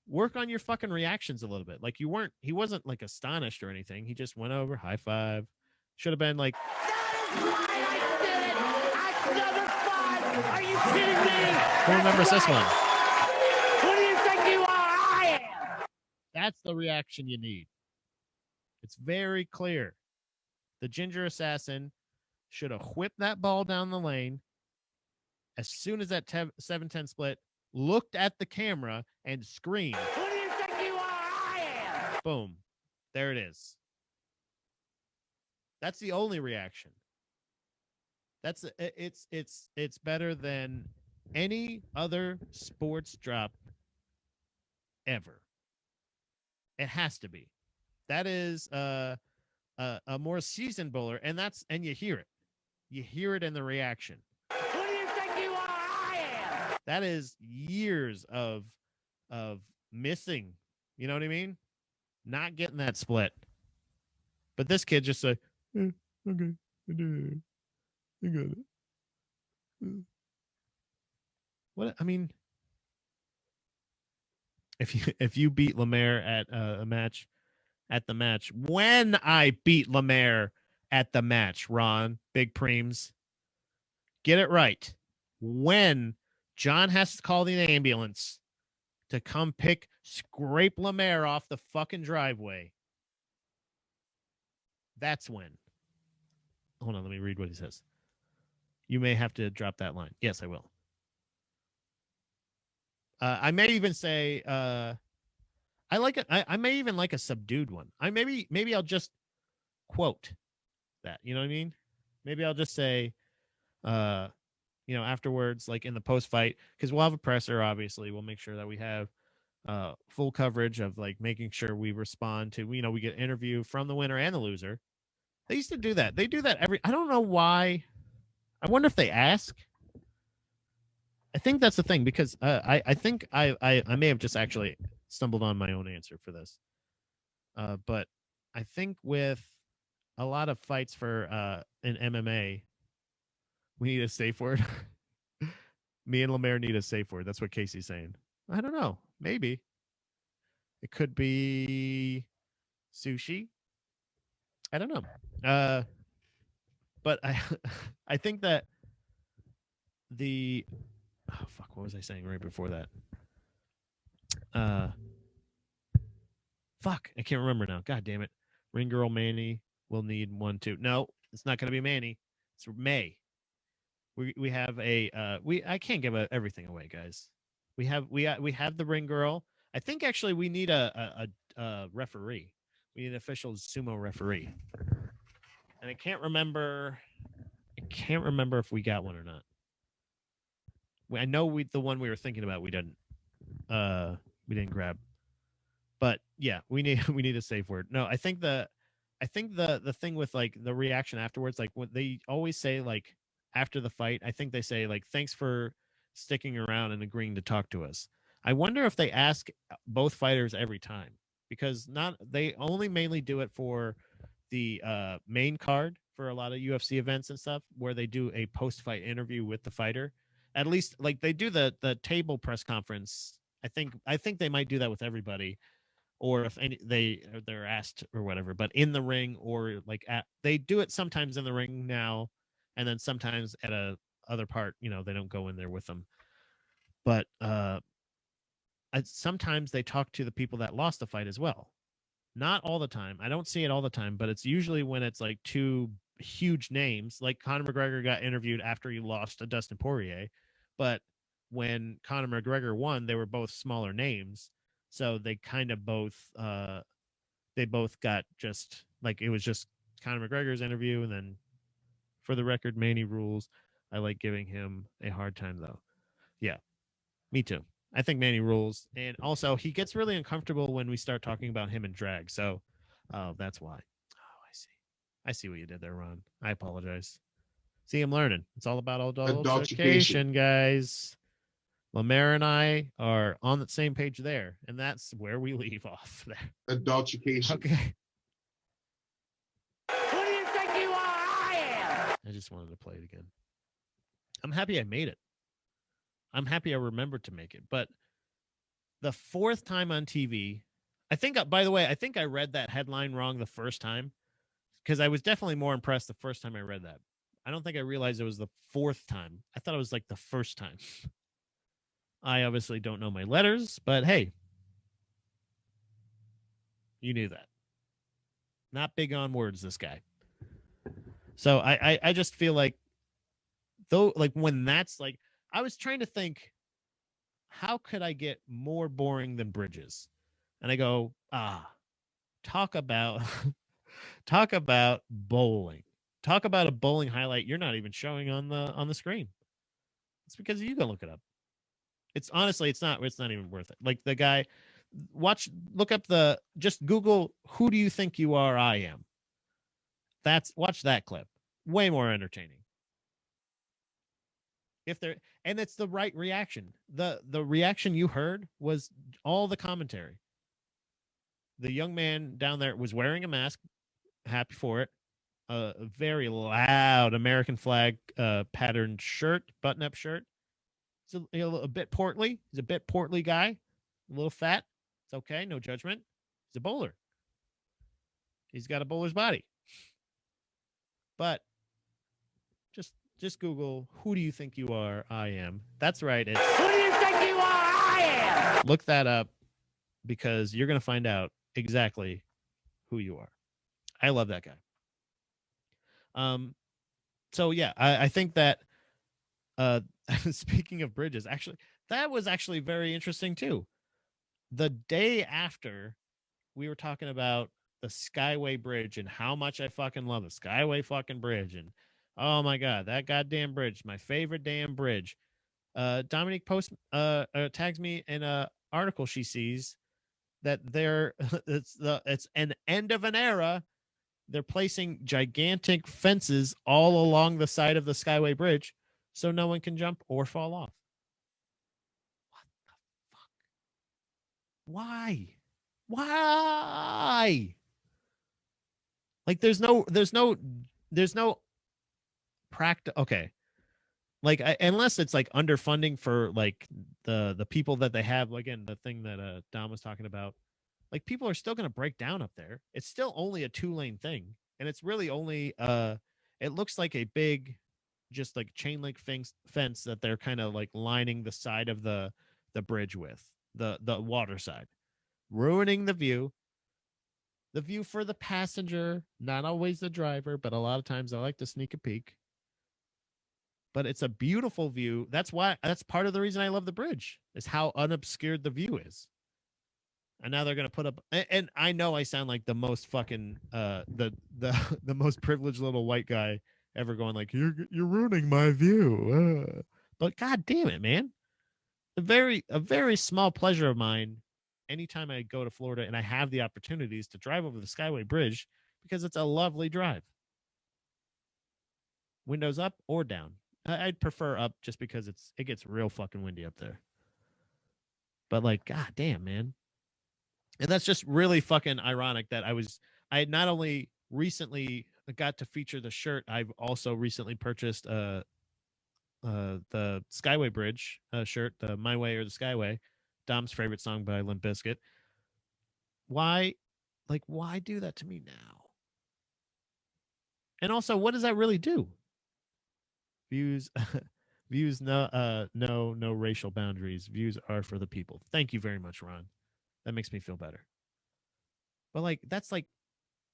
work on your fucking reactions a little bit. Like, he wasn't like astonished or anything. He just went over, high five. Should have been like, are you kidding me? Who remembers this one? Who do you think you are? I am. That's the reaction you need. It's very clear. The Ginger Assassin should have whipped that ball down the lane as soon as that 7-10 split, looked at the camera, and screamed. Who do you think you are? I am. Boom. There it is. That's the only reaction. It's better than any other sports drop ever. It has to be. That is a more seasoned bowler, and you hear it. You hear it in the reaction. Who do you think you are? I am. That is years of missing. You know what I mean? Not getting that split. But this kid just said, okay, I did it. I got it. What, I mean, if you beat Lemaire at the match, when I beat Lemaire at the match, Ron, Big Preems, get it right. When John has to call the ambulance to come scrape Lemaire off the fucking driveway, that's when. Hold on, let me read what he says. You may have to drop that line. Yes, I will. I may even say I like it. I may even like a subdued one. Maybe I'll just quote that. You know what I mean? Maybe I'll just say, afterwards, like in the post fight, because we'll have a presser. Obviously, we'll make sure that we have full coverage of like making sure we respond to. We get interview from the winner and the loser. They used to do that. They do that every. I don't know why. I wonder if they ask. I think that's the thing because I think I may have just actually stumbled on my own answer for this. But I think with a lot of fights for in MMA, we need a safe word. Me and Lemaire need a safe word. That's what Casey's saying. I don't know. Maybe it could be sushi. I don't know. But I think that what was I saying right before that? I can't remember now. God damn it. Ring girl Manny will need 1, 2. No, it's not gonna be Manny. It's May. We have I can't give everything away, guys. We have the ring girl. I think actually we need a referee. We need an official sumo referee. And I can't remember if we got one or not. I know the one we were thinking about we didn't grab. But yeah, we need a safe word. No, I think the thing with like the reaction afterwards, like what they always say, like after the fight, I think they say like thanks for sticking around and agreeing to talk to us. I wonder if they ask both fighters every time, because they only mainly do it for the main card for a lot of UFC events and stuff, where they do a post-fight interview with the fighter. At least like they do the table press conference. I think they might do that with everybody, or if they're asked or whatever. But in the ring, or like they do it sometimes in the ring now, and then sometimes at a other part, they don't go in there with them. But sometimes they talk to the people that lost the fight as well. Not all the time. I don't see it all the time, but it's usually when it's like two huge names. Like Conor McGregor got interviewed after he lost to Dustin Poirier, but when Conor McGregor won, they were both smaller names, so they kind of both got just like, it was just Conor McGregor's interview, and then for the record, Manny rules. I like giving him a hard time though. Yeah, me too. I think Manny rules, and also he gets really uncomfortable when we start talking about him in drag. So, that's why. Oh, I see what you did there, Ron. I apologize. See, I'm learning. It's all about adultification, guys. Lemaire and I are on the same page there, and that's where we leave off there. Adultification. Okay. Who do you think you are? I am. I just wanted to play it again. I'm happy I made it. I'm happy I remembered to make it. But the fourth time on TV, by the way, I think I read that headline wrong the first time, because I was definitely more impressed the first time I read that. I don't think I realized it was the fourth time. I thought it was like the first time. I obviously don't know my letters, but hey, you knew that. Not big on words, this guy. So I just feel like, though, like when that's like, I was trying to think, how could I get more boring than Bridges? And I go, talk about bowling. Talk about a bowling highlight you're not even showing on the screen. It's because you can look it up. It's honestly, it's not even worth it. Like the guy, look up just Google, who do you think you are? I am. Watch that clip. Way more entertaining. And it's the right reaction. The reaction you heard was all the commentary. The young man down there was wearing a mask, happy for it. A very loud American flag patterned shirt, button-up shirt. He's a bit portly. He's a bit portly guy, a little fat. It's okay, no judgment. He's a bowler. He's got a bowler's body. But just Google, who do you think you are? I am. That's right. Who do you think you are? I am. Look that up, because you're going to find out exactly who you are. I love that guy. So yeah, I think that speaking of Bridges, actually, that was actually very interesting too. The day after, we were talking about the Skyway Bridge and how much I fucking love the Skyway fucking bridge. And oh my God, that goddamn bridge, my favorite damn bridge. Dominique tags me in a article she sees that it's an end of an era. They're placing gigantic fences all along the side of the Skyway Bridge so no one can jump or fall off. What the fuck? Why? Why? Like there's no practice. Okay. Like unless it's like underfunding for like the people that they have, again, the thing that Dom was talking about, like people are still going to break down up there. It's still only a 2-lane thing, and it's really only it looks like a big just like chain link fence that they're kind of like lining the side of the bridge with, the water side, ruining the view for the passenger, not always the driver, but a lot of times I like to sneak a peek. But it's a beautiful view. That's part of the reason I love the bridge, is how unobscured the view is. And now they're gonna put up, and I know I sound like the most fucking the most privileged little white guy ever, going like, you're ruining my view. But god damn it, man. A very small pleasure of mine anytime I go to Florida and I have the opportunities to drive over the Skyway Bridge, because it's a lovely drive. Windows up or down. I'd prefer up just because it gets real fucking windy up there. But like, god damn, man. And that's just really fucking ironic that I had not only recently got to feature the shirt, I've also recently purchased the Skyway Bridge shirt, the My Way or the Skyway, Dom's favorite song by Limp Bizkit. Why do that to me now? And also, what does that really do? Views no racial boundaries. Views are for the people. Thank you very much, Ron. That makes me feel better. But like, that's like,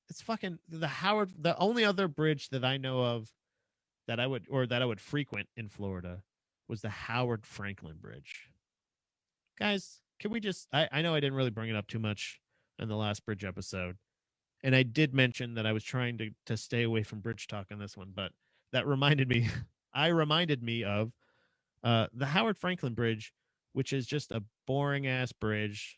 it's fucking the only other bridge that I know of that I would frequent in Florida was the Howard Franklin Bridge. Guys, can we just, I know I didn't really bring it up too much in the last bridge episode, and I did mention that I was trying to stay away from bridge talk on this one, but that reminded me of the Howard Franklin Bridge, which is just a boring ass bridge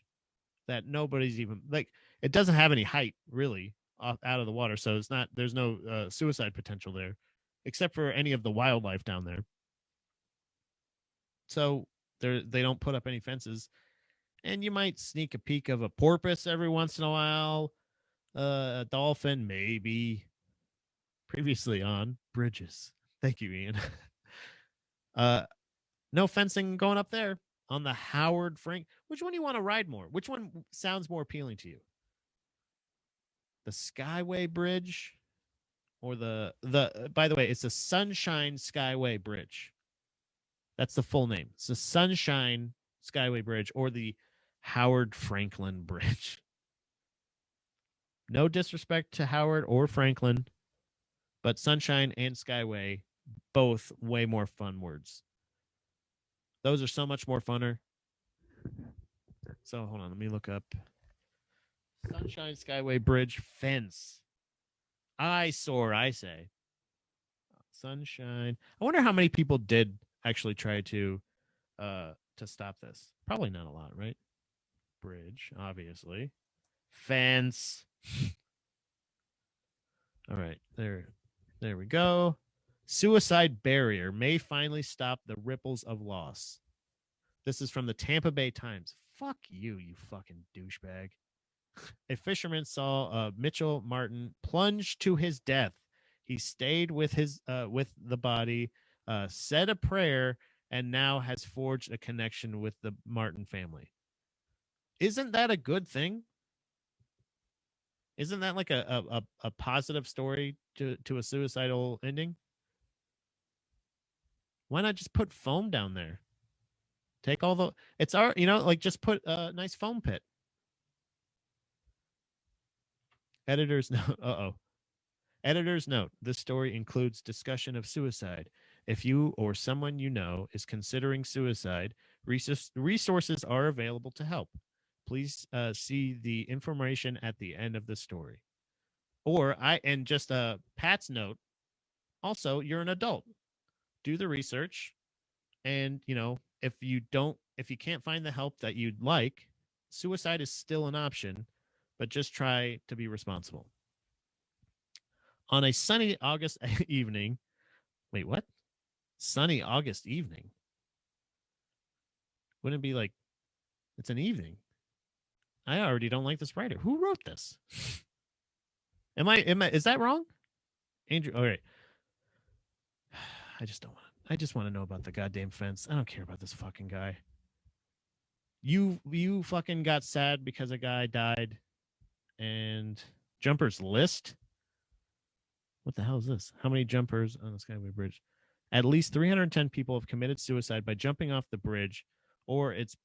that nobody's even like. It doesn't have any height really out of the water, so there's no suicide potential there, except for any of the wildlife down there. So they don't put up any fences, and you might sneak a peek of a porpoise every once in a while, a dolphin maybe. Previously on bridges. Thank you, Ian. No fencing going up there on the Howard Frank. Which one do you want to ride more? Which one sounds more appealing to you? The Skyway Bridge or the by the way, it's the Sunshine Skyway Bridge. That's the full name. It's the Sunshine Skyway Bridge or the Howard Franklin Bridge. No disrespect to Howard or Franklin, but Sunshine and Skyway, both way more fun words. Those are so much more funner. So hold on, let me look up Sunshine Skyway Bridge fence. Eyesore, I say. Sunshine. I wonder how many people did actually try to stop this. Probably not a lot, right? Bridge, obviously. Fence. All right, there we go. Suicide barrier may finally stop the ripples of loss. This is from the Tampa Bay Times. Fuck you, you fucking douchebag. A fisherman saw Mitchell Martin plunge to his death. He stayed with the body, said a prayer, and now has forged a connection with the Martin family. Isn't that a good thing? Isn't that like a positive story to a suicidal ending? Why not just put foam down there? Take all the, it's our, like just put a nice foam pit. Editor's note. Editor's note. This story includes discussion of suicide If you or someone you know is considering suicide, resources are available to help. Please see the information at the end of the story. And just a Pat's note, also, you're an adult. Do the research. And, if you can't find the help that you'd like, suicide is still an option, but just try to be responsible. On a sunny August evening, wait, what? Sunny August evening? Wouldn't it be like, it's an evening? I already don't like this writer. Who wrote this? Is that wrong? Andrew, all right. I just want to know about the goddamn fence. I don't care about this fucking guy. You fucking got sad because a guy died and jumpers list? What the hell is this? How many jumpers on the Skyway Bridge? At least 310 people have committed suicide by jumping off the bridge or its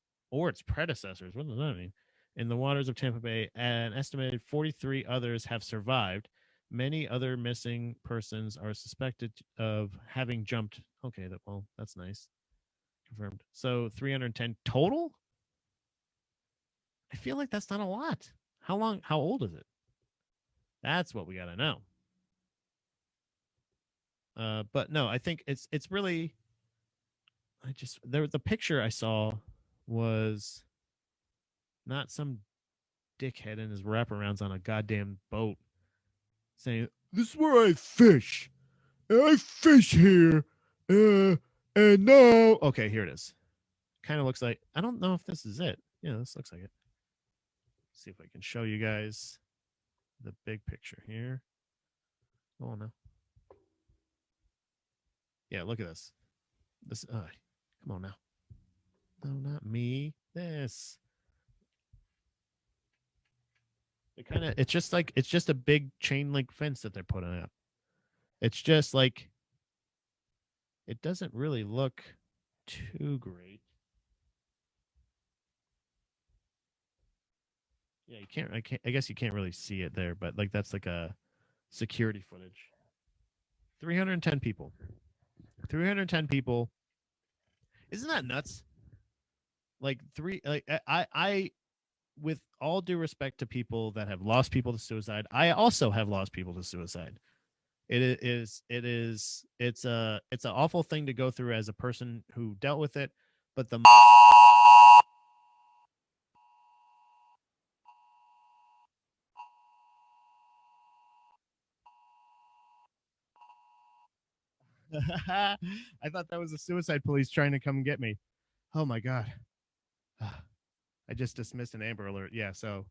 predecessors. What does that mean? In the waters of Tampa Bay, an estimated 43 others have survived. Many other missing persons are suspected of having jumped. Okay, that's nice. Confirmed. So 310 total? I feel like that's not a lot. How old is it? That's what we got to know. But no, I think it's really, the picture I saw was not some dickhead in his wraparounds on a goddamn boat saying, "This is where I fish. I fish here. And now," okay, here it is. Kind of looks like, I don't know if this is it. Yeah, this looks like it. See if I can show you guys the big picture here. Oh no. Yeah, look at this. Come on now. No, not me. This. It's just a big chain link fence that they're putting up. It's just like, it doesn't really look too great. Yeah, I guess you can't really see it there, but like that's like a security footage. 310 people. 310 people. Isn't that nuts? I with all due respect to people that have lost people to suicide, I also have lost people to suicide. It's an awful thing to go through as a person who dealt with it, but the I thought that was the suicide police trying to come get me. Oh my god. I just dismissed an Amber Alert. Yeah, so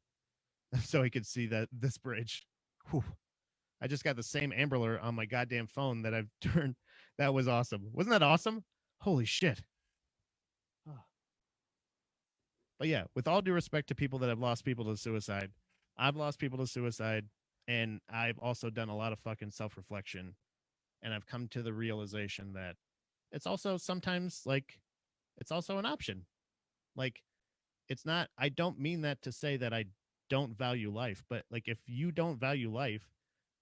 he could see this bridge. Whew. I just got the same Amber Alert on my goddamn phone that I've turned. That was awesome. Wasn't that awesome? Holy shit. But yeah, with all due respect to people that have lost people to suicide, I've lost people to suicide, and I've also done a lot of fucking self-reflection, and I've come to the realization that it's also sometimes like, it's also an option. Like, it's not, I don't mean that to say that I don't value life, but like, if you don't value life,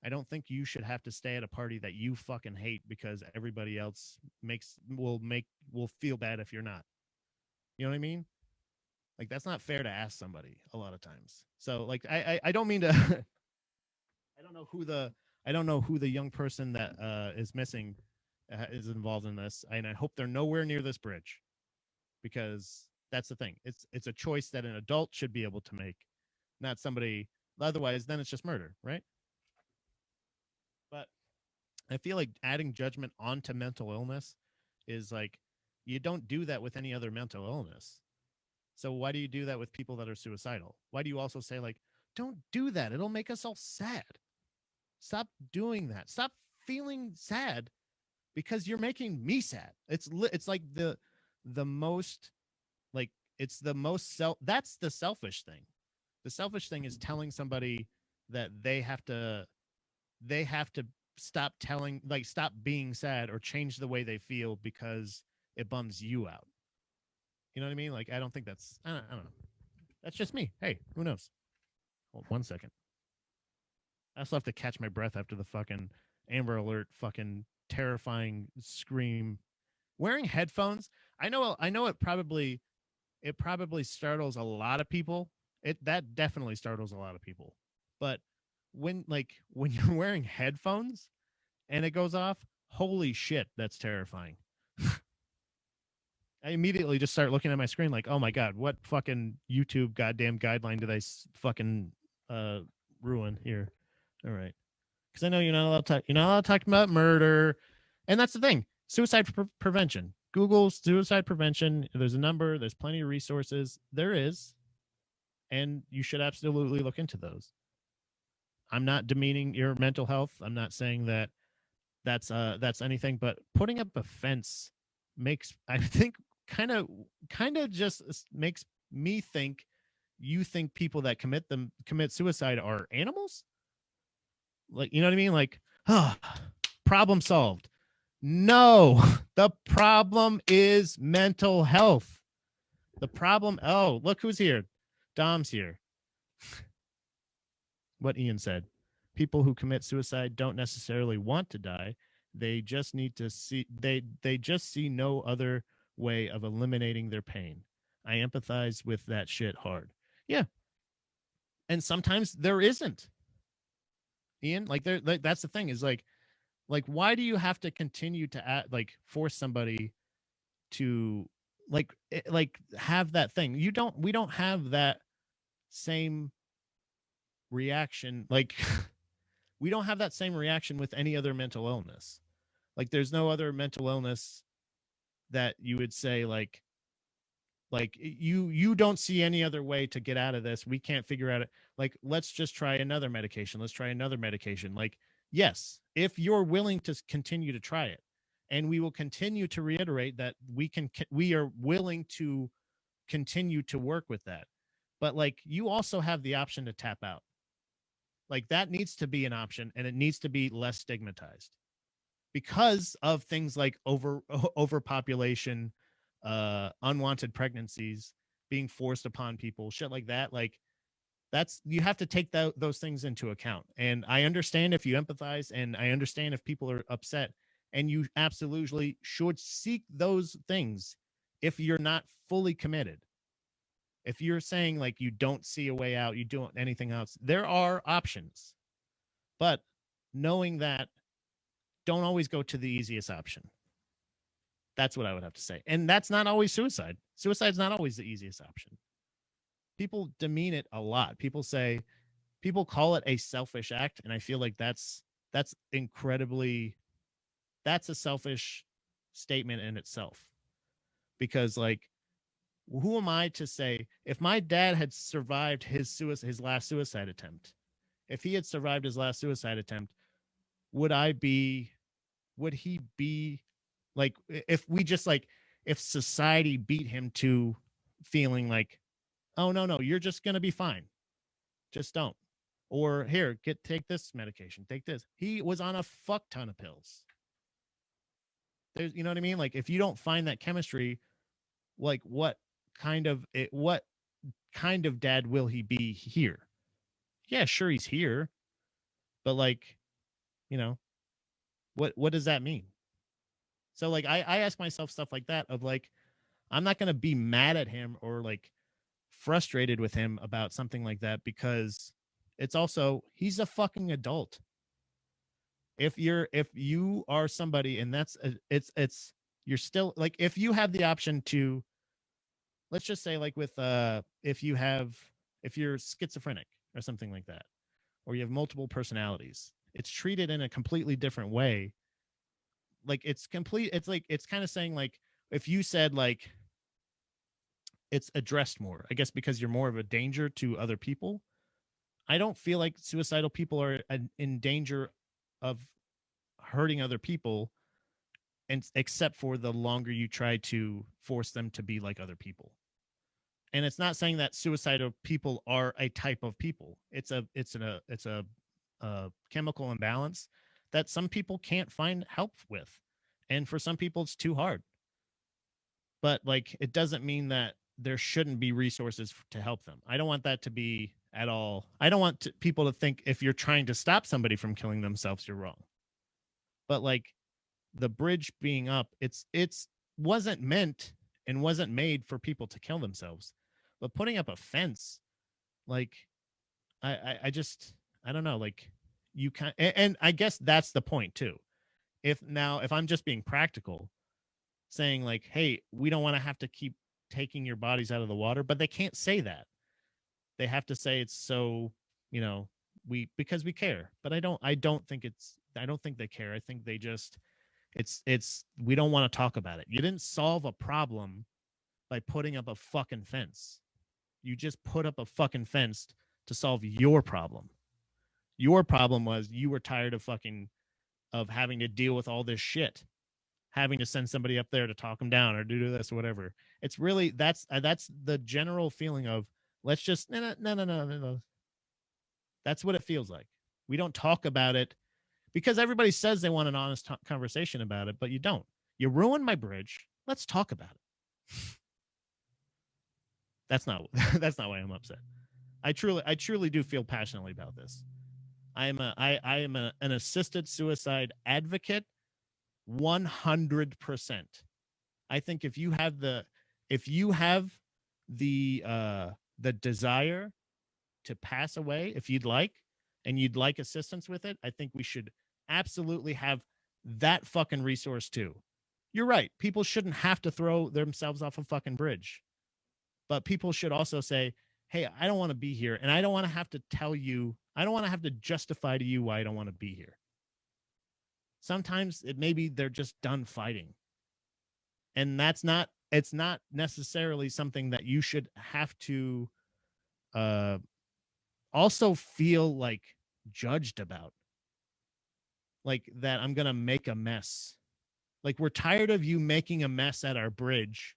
I don't think you should have to stay at a party that you fucking hate because everybody else will feel bad if you're not. You know what I mean? Like, that's not fair to ask somebody a lot of times. So like, I don't mean to I don't know who the young person that is missing is involved in this, and I hope they're nowhere near this bridge, because that's the thing. It's a choice that an adult should be able to make, not somebody. Otherwise, then it's just murder, right? But I feel like adding judgment onto mental illness is like, you don't do that with any other mental illness. So why do you do that with people that are suicidal? Why do you also say, like, don't do that? It'll make us all sad. Stop doing that. Stop feeling sad because you're making me sad. It's like the most, like, it's the most that's the selfish thing. The selfish thing is telling somebody that they have to stop being sad or change the way they feel because it bums you out. You know what I mean? Like, I don't think I don't know. That's just me. Hey, who knows? Hold 1 second. I also have to catch my breath after the fucking Amber Alert fucking terrifying scream. Wearing headphones, I know it probably startles a lot of people. That definitely startles a lot of people. But when you're wearing headphones and it goes off, holy shit, that's terrifying. I immediately just start looking at my screen like, oh my God, what fucking YouTube goddamn guideline did I fucking ruin here? All right. Because I know you're not allowed to talk about murder. And that's the thing. Suicide prevention. Google suicide prevention. There's a number. There's plenty of resources. There is. And you should absolutely look into those. I'm not demeaning your mental health. I'm not saying that that's anything, but putting up a fence makes, I think, kind of just makes me think you think people that commit suicide are animals. Like, you know what I mean? Like, problem solved. No, the problem is mental health. The problem, look who's here. Dom's here. What Ian said. People who commit suicide don't necessarily want to die. They just need to see, they just see no other way of eliminating their pain. I empathize with that shit hard. Yeah. And sometimes there isn't. Ian, that's the thing is like, why do you have to continue to force somebody to have that thing? We don't have that same reaction. Like, we don't have that same reaction with any other mental illness. Like, there's no other mental illness that you would say like you don't see any other way to get out of this. We can't figure out it. Like, let's just try another medication. Let's try another medication. Like, yes, if you're willing to continue to try it, and we will continue to reiterate that we are willing to continue to work with that. But like, you also have the option to tap out. Like, that needs to be an option, and it needs to be less stigmatized because of things like overpopulation, unwanted pregnancies being forced upon people, shit like that. Like, you have to take those things into account. And I understand if you empathize, and I understand if people are upset, and you absolutely should seek those things if you're not fully committed. If you're saying like you don't see a way out, you don't anything else, there are options. But knowing that, don't always go to the easiest option. That's what I would have to say. And that's not always suicide. Suicide's not always the easiest option. People demean it a lot. People call it a selfish act. And I feel like that's incredibly, that's a selfish statement in itself. Because like, who am I to say, if my dad had survived his last suicide attempt, if he had survived his last suicide attempt, would he be like, if society beat him to feeling like, oh no, you're just going to be fine. Just don't. Or here, take this medication, take this. He was on a fuck ton of pills. There's, you know what I mean? Like, if you don't find that chemistry, like what kind of dad will he be here? Yeah, sure, he's here. But like, you know, what does that mean? So like, I ask myself stuff like that of like, I'm not going to be mad at him or like frustrated with him about something like that, because it's also, he's a fucking adult. If you are somebody, and that's you're still like, if you have the option to, let's just say like with if you're schizophrenic or something like that, or you have multiple personalities, it's treated in a completely different way. Like, it's kind of saying like, if you said like it's addressed more, I guess, because you're more of a danger to other people. I don't feel like suicidal people are in danger of hurting other people, and except for the longer you try to force them to be like other people. And it's not saying that suicidal people are a type of people. It's a chemical imbalance that some people can't find help with, and for some people it's too hard. But like, it doesn't mean that there shouldn't be resources to help them. I don't want that to be at all. I don't want people to think if you're trying to stop somebody from killing themselves, you're wrong. But like, the bridge being up, it's wasn't meant and wasn't made for people to kill themselves. But putting up a fence, like I just I don't know, like you can, and I guess that's the point too. If I'm just being practical, saying like, hey, we don't want to have to keep taking your bodies out of the water, but they can't say that. They have to say it's so, because we care. But I don't think they care. I think they just it's we don't want to talk about it. You didn't solve a problem by putting up a fucking fence. You just put up a fucking fence to solve your problem. Your problem was you were tired of having to deal with all this shit, having to send somebody up there to talk them down or do this or whatever. It's really that's the general feeling of let's just no. That's what it feels like. We don't talk about it because everybody says they want an honest conversation about it, but you don't. You ruined my bridge. Let's talk about it. That's not why I'm upset. I truly do feel passionately about this. I am an assisted suicide advocate 100%. I think if you have the desire to pass away, if you'd like, and you'd like assistance with it, I think we should absolutely have that fucking resource too. You're right. People shouldn't have to throw themselves off a fucking bridge. But people should also say, hey, I don't want to be here. And I don't want to have to tell you, I don't want to have to justify to you why I don't want to be here. Sometimes maybe they're just done fighting. And it's not necessarily something that you should have to also feel like judged about. Like that I'm going to make a mess. Like we're tired of you making a mess at our bridge.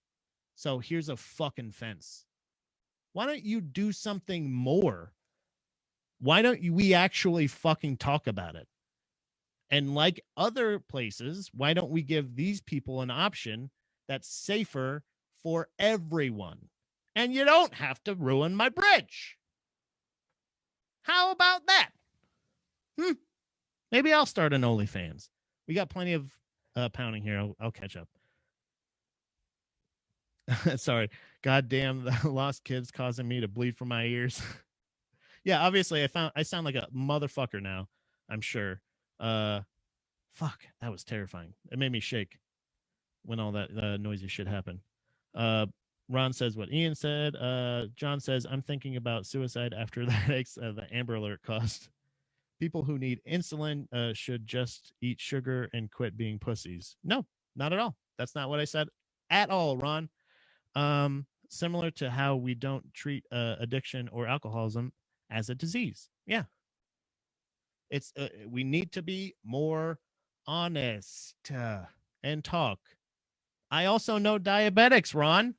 So here's a fucking fence. Why don't you do something more? Why don't we actually fucking talk about it? And like other places, why don't we give these people an option that's safer for everyone? And you don't have to ruin my bridge. How about that? Maybe I'll start an OnlyFans. We got plenty of pounding here. I'll catch up. Sorry. Goddamn, the lost kids causing me to bleed from my ears. Yeah, obviously I sound like a motherfucker now, I'm sure. Fuck, that was terrifying. It made me shake when all that noisy shit happened. Ron says what Ian said. John says, I'm thinking about suicide after the headaches the Amber Alert caused. People who need insulin should just eat sugar and quit being pussies. No, not at all. That's not what I said at all, Ron. Similar to how we don't treat addiction or alcoholism as a disease. Yeah. It's we need to be more honest and talk. I also know diabetics, Ron.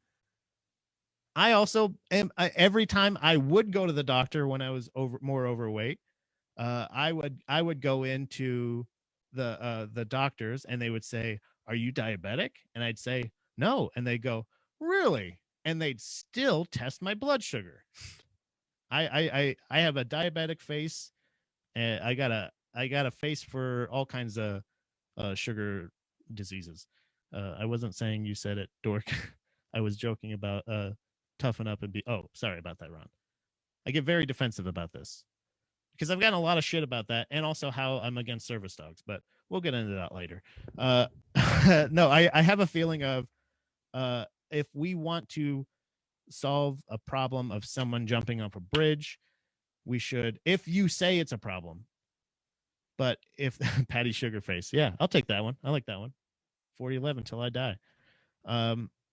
I also am. Every time I would go to the doctor when I was more overweight, I would go into the doctors and they would say, "Are you diabetic?" And I'd say, "No," and they go, "Really?" And they'd still test my blood sugar. I have a diabetic face, and I got a face for all kinds of sugar diseases. I wasn't saying you said it, dork. I was joking about toughen up and be. Oh, sorry about that, Ron. I get very defensive about this because I've gotten a lot of shit about that, and also how I'm against service dogs. But we'll get into that later. No, I have a feeling of if we want to solve a problem of someone jumping off a bridge, we should. If you say it's a problem, but if Patty Sugarface, yeah, I'll take that one. I like that one. 4011 till I die.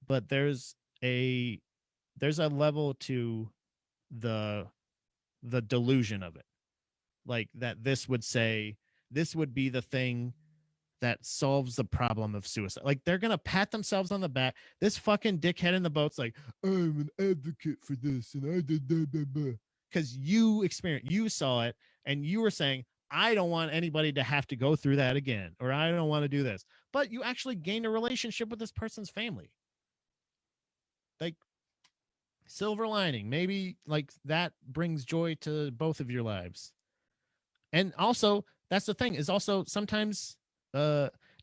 But there's a level to the delusion of it, like that this would be the thing that solves the problem of suicide. Like they're gonna pat themselves on the back. This fucking dickhead in the boat's like, I'm an advocate for this, and I did that because you saw it, and you were saying, I don't want anybody to have to go through that again, or I don't want to do this. But you actually gained a relationship with this person's family. Like, silver lining, maybe like that brings joy to both of your lives. And also, that's the thing, is also sometimes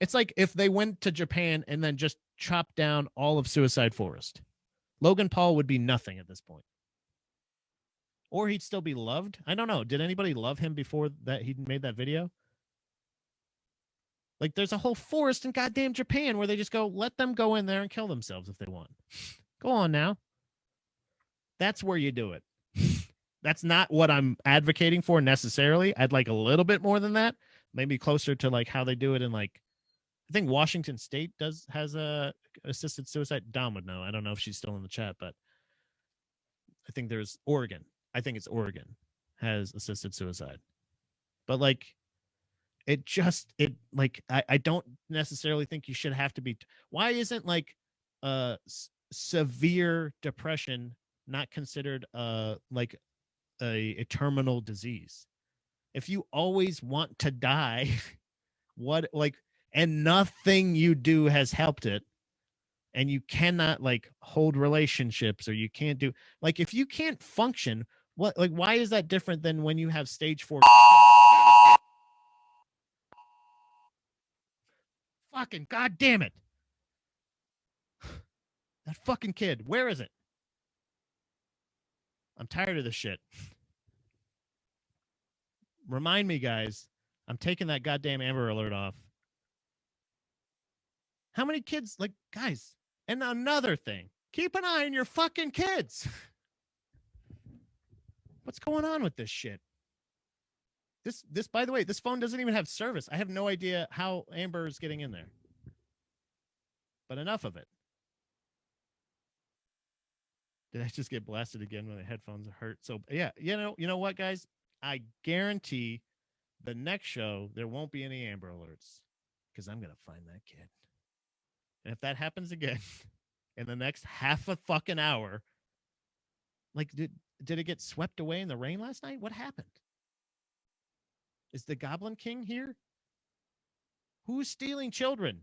It's like if they went to Japan and then just chopped down all of Suicide Forest. Logan Paul would be nothing at this point. Or he'd still be loved. I don't know. Did anybody love him before that he made that video? Like, there's a whole forest in goddamn Japan where they just go, let them go in there and kill themselves if they want. Go on now. That's where you do it. That's not what I'm advocating for necessarily. I'd like a little bit more than that. Maybe closer to like how they do it in like, I think Washington State has a assisted suicide. Dom would know. I don't know if she's still in the chat, but I think there's Oregon. I think it's Oregon has assisted suicide. But like, I don't necessarily think you should have to be. Why isn't like severe depression not considered like a terminal disease? If you always want to die, what like, and nothing you do has helped it, and you cannot like hold relationships, or you can't do like, if you can't function, what, like, why is that different than when you have stage 4? Fucking goddamn it. That fucking kid. Where is it? I'm tired of this shit. Remind me, guys. I'm taking that goddamn Amber Alert off. How many kids, like, guys, and another thing, keep an eye on your fucking kids. What's going on with this shit? This, by the way, this phone doesn't even have service. I have no idea how Amber is getting in there. But enough of it. Did I just get blasted again when the headphones hurt? So yeah, you know what, guys? I guarantee the next show there won't be any Amber Alerts, because I'm gonna find that kid. And if that happens again in the next half a fucking hour, like, did it get swept away in the rain last night? What happened? Is the Goblin King here? Who's stealing children?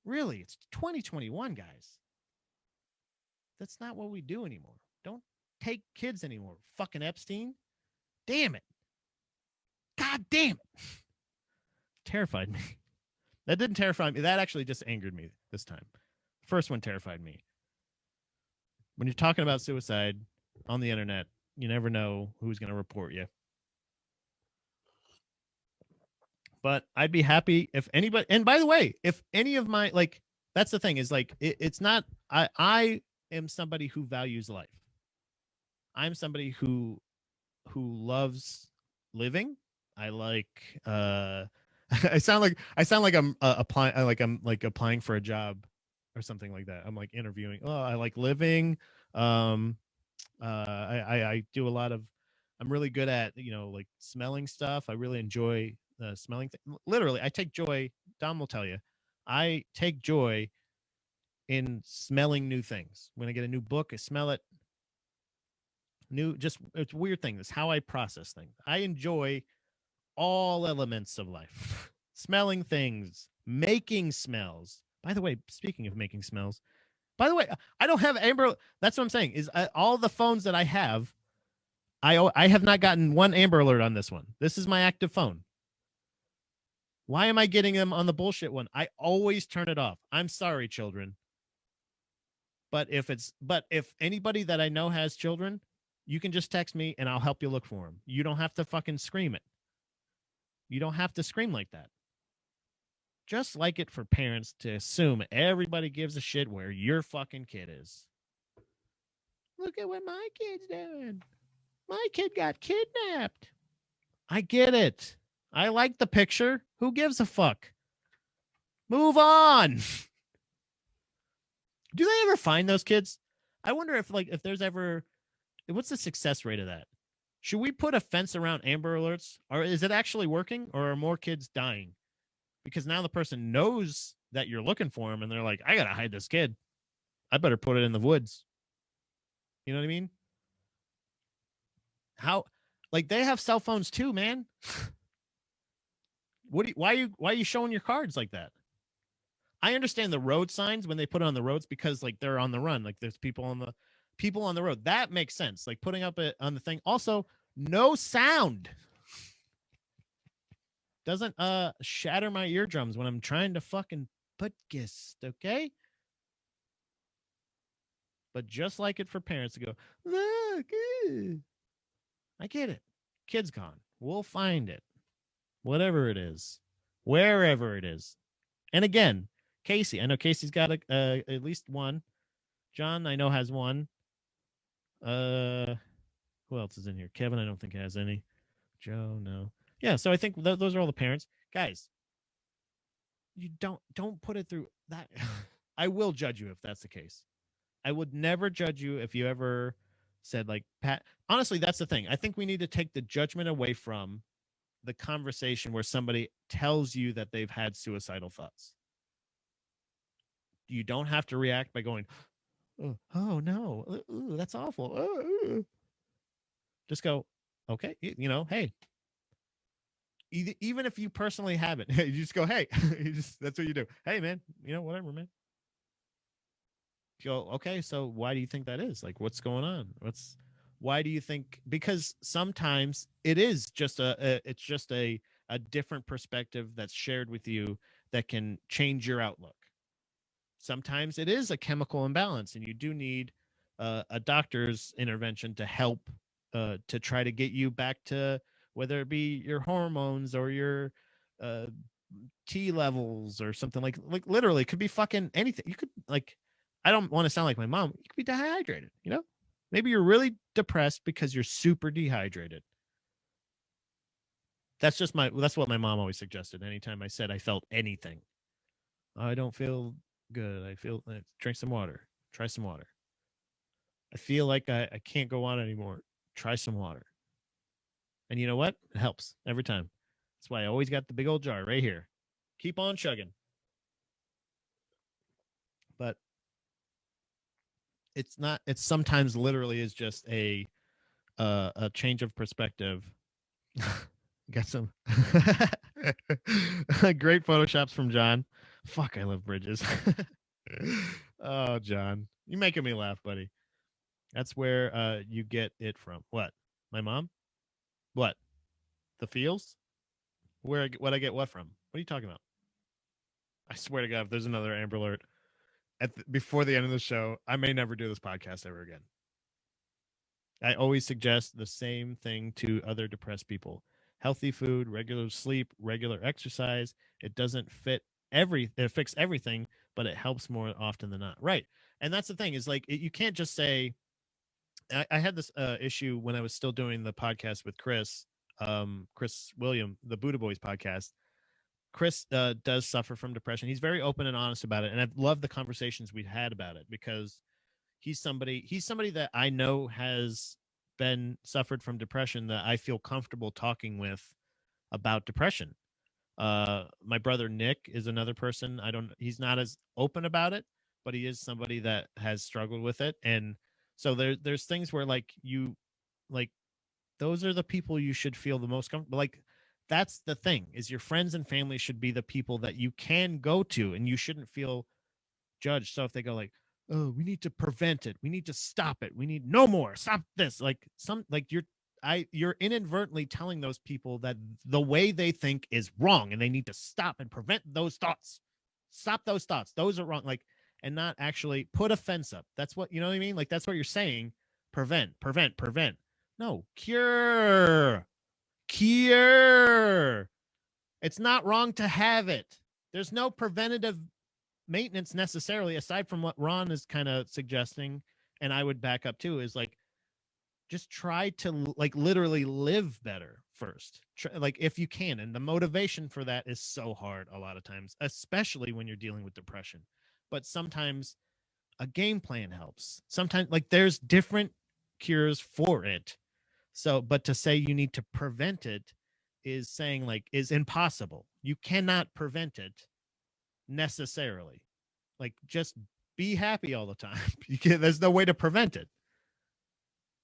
Really, it's 2021, guys. That's not what we do anymore. Don't take kids anymore. Fucking Epstein. Damn it. God damn it. Terrified me. That didn't terrify me. That actually just angered me this time. First one terrified me. When you're talking about suicide on the internet, you never know who's going to report you. But I'd be happy if anybody, and by the way, if any of my, like, that's the thing, is like, it's not, I am somebody who values life. I'm somebody who loves living. I like, I sound like I'm applying for a job or something like that. I'm like interviewing. Oh, I like living. I do a lot of, I'm really good at, like smelling stuff. I really enjoy smelling. Literally, I take joy. Dom will tell you, I take joy in smelling new things. When I get a new book, I smell it. It's a weird thing. That's how I process things. I enjoy all elements of life. Smelling things, making smells. By the way, speaking of making smells, by the way, I don't have Amber. That's what I'm saying, is all the phones that I have, I have not gotten one Amber Alert on this one. This is my active phone. Why am I getting them on the bullshit one? I always turn it off. I'm sorry, children. But if anybody that I know has children, you can just text me and I'll help you look for them. You don't have to fucking scream it. You don't have to scream like that. Just like it for parents to assume everybody gives a shit where your fucking kid is. Look at what my kid's doing. My kid got kidnapped. I get it. I like the picture. Who gives a fuck? Move on. Do they ever find those kids? I wonder if there's ever, what's the success rate of that? Should we put a fence around Amber Alerts? Or is it actually working? Or are more kids dying? Because now the person knows that you're looking for them and they're like, I got to hide this kid. I better put it in the woods. You know what I mean? How, like, they have cell phones too, man. Why are you showing your cards like that? I understand the road signs when they put it on the roads because like they're on the run. Like there's people on the road. That makes sense. Like putting up it on the thing. Also, no sound. Doesn't shatter my eardrums when I'm trying to fucking podcast, okay? But just like it for parents to go, look, I get it. Kid's gone. We'll find it. Whatever it is. Wherever it is. And again, Casey. I know Casey's got at least one. John, I know, has one. Who else is in here? Kevin, I don't think has any. Joe, no. Yeah, so I think those are all the parents. Guys, you don't put it through that. I will judge you if that's the case. I would never judge you if you ever said, like, Pat. Honestly, that's the thing. I think we need to take the judgment away from the conversation where somebody tells you that they've had suicidal thoughts. You don't have to react by going, oh no, that's awful. Just go, okay, hey. Even if you personally haven't, you just go, hey, that's what you do. Hey, man, whatever, man. You go, okay, so why do you think that is? Like, what's going on? Why do you think? Because sometimes it is just it's just a different perspective that's shared with you that can change your outlook. Sometimes it is a chemical imbalance, and you do need a doctor's intervention to help to try to get you back to, whether it be your hormones or your T levels or something, like literally, it could be fucking anything. You could, like, I don't want to sound like my mom. You could be dehydrated, Maybe you're really depressed because you're super dehydrated. That's what my mom always suggested. Anytime I said I felt anything, I don't feel good. I feel, drink some water. Try some water. I feel like I can't go on anymore. Try some water. And you know what? It helps every time. That's why I always got the big old jar right here. Keep on chugging. But it's not. It's sometimes literally is just a change of perspective. Got some great photoshops from John. Fuck, I love bridges. Oh, John, you're making me laugh, buddy. That's where you get it from. What? My mom? What? The feels? What I get what from? What are you talking about? I swear to God, if there's another Amber Alert before the end of the show, I may never do this podcast ever again. I always suggest the same thing to other depressed people: healthy food, regular sleep, regular exercise. It doesn't fix everything, but it helps more often than not. Right. And that's the thing, is like, you can't just say, I had this issue when I was still doing the podcast with Chris William, the Buddha Boys podcast. Chris does suffer from depression. He's very open and honest about it, and I've loved the conversations we've had about it, because he's somebody that I know has suffered from depression, that I feel comfortable talking with about depression. My brother Nick is another person. He's not as open about it, but he is somebody that has struggled with it. And so there's things where, like, those are the people you should feel the most comfortable. Like, that's the thing, is your friends and family should be the people that you can go to, and you shouldn't feel judged. So if they go like, oh, we need to prevent it, we need to stop it, we need no more, stop this, you're inadvertently telling those people that the way they think is wrong, and they need to stop and prevent those thoughts. Stop those thoughts. Those are wrong. Like, and not actually put a fence up. That's what, you know what I mean? Like, that's what you're saying. Prevent. No, cure. It's not wrong to have it. There's no preventative maintenance necessarily, aside from what Ron is kind of suggesting, and I would back up too, is like, just try to, like, literally live better first. Like, if you can. And the motivation for that is so hard a lot of times, especially when you're dealing with depression. But sometimes a game plan helps. Sometimes, like, there's different cures for it. So, but to say you need to prevent it is saying, like, is impossible. You cannot prevent it necessarily. Like, just be happy all the time. There's no way to prevent it.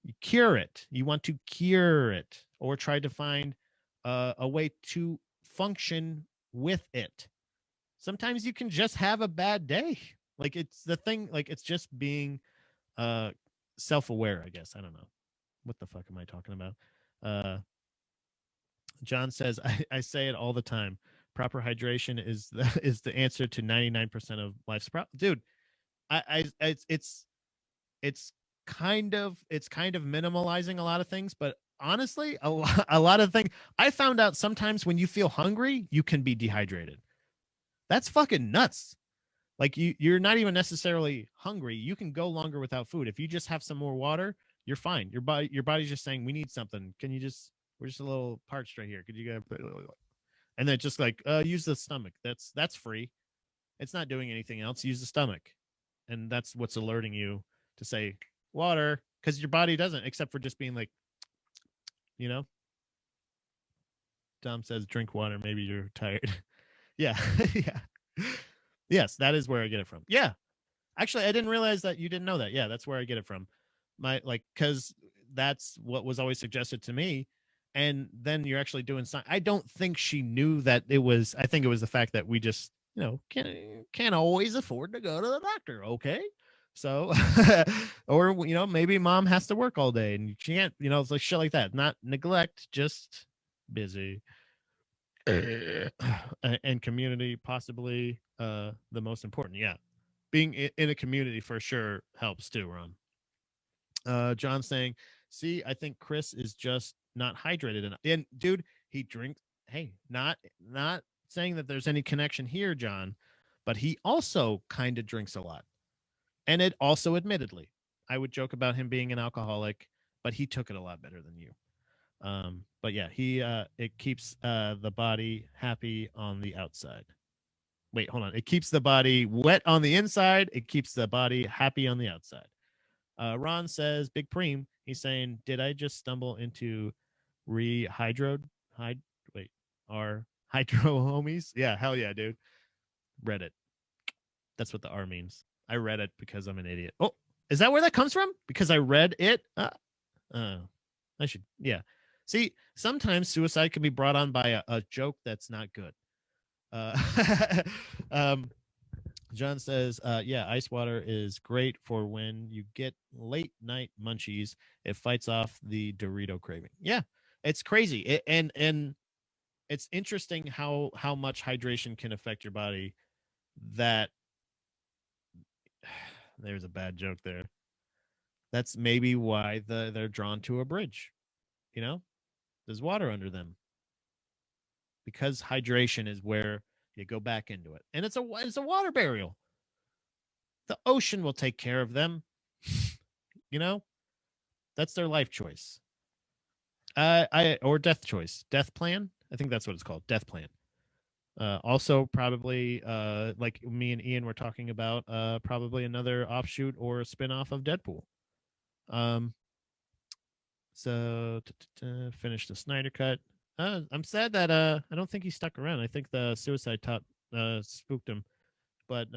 You cure it. You want to cure it, or try to find a way to function with it. Sometimes you can just have a bad day. Like, it's the thing, like, it's just being self-aware, I guess. I don't know. What the fuck am I talking about? John says, I say it all the time. Proper hydration is the answer to 99% of life's problems. Dude, it's kind of minimalizing a lot of things, but honestly, a lot of things. I found out sometimes when you feel hungry, you can be dehydrated. That's fucking nuts. Like you're not even necessarily hungry. You can go longer without food. If you just have some more water, you're fine. Your body's just saying, we need something. Can you just, we're just a little parched right here. Could you get, and then just like use the stomach. That's free. It's not doing anything else. Use the stomach. And that's what's alerting you to say water, because your body doesn't, except for just being like, you know. Tom says drink water. Maybe you're tired. Yeah. Yeah. Yes, that is where I get it from. Yeah. Actually, I didn't realize that you didn't know that. Yeah, that's where I get it from. Because that's what was always suggested to me. And then you're actually doing something. I don't think she knew that it was. I think it was the fact that we just, can't always afford to go to the doctor. Okay. So, or, maybe mom has to work all day and you can't, it's like shit like that. Not neglect, just busy. And community, possibly the most important. Yeah, being in a community for sure helps too, Ron. John saying, see, I think Chris is just not hydrated enough. And dude, he drinks. Hey, not saying that there's any connection here, John, but he also kind of drinks a lot. And it also, admittedly, I would joke about him being an alcoholic, but he took it a lot better than you. But yeah, it keeps the body happy on the outside. Wait, hold on. It keeps the body wet on the inside. It keeps the body happy on the outside. Ron says, Big Preem, he's saying, did I just stumble into our hydro homies? Yeah, hell yeah, dude. Read it. That's what the R means. I read it because I'm an idiot. Oh, is that where that comes from? Because I read it? I should, yeah. See, sometimes suicide can be brought on by a joke that's not good. John says, yeah, ice water is great for when you get late night munchies. It fights off the Dorito craving. Yeah, it's crazy. And it's interesting how much hydration can affect your body. That there's a bad joke there. That's maybe why they're drawn to a bridge. There's water under them. Because hydration is where you go back into it. And it's a water burial. The ocean will take care of them. That's their life choice. Or death choice. Death plan. I think that's what it's called. Death plan. Also, probably like me and Ian were talking about, probably another offshoot or a spinoff of Deadpool. So finish the Snyder Cut. I'm sad that I don't think he stuck around. I think the suicide top spooked him. But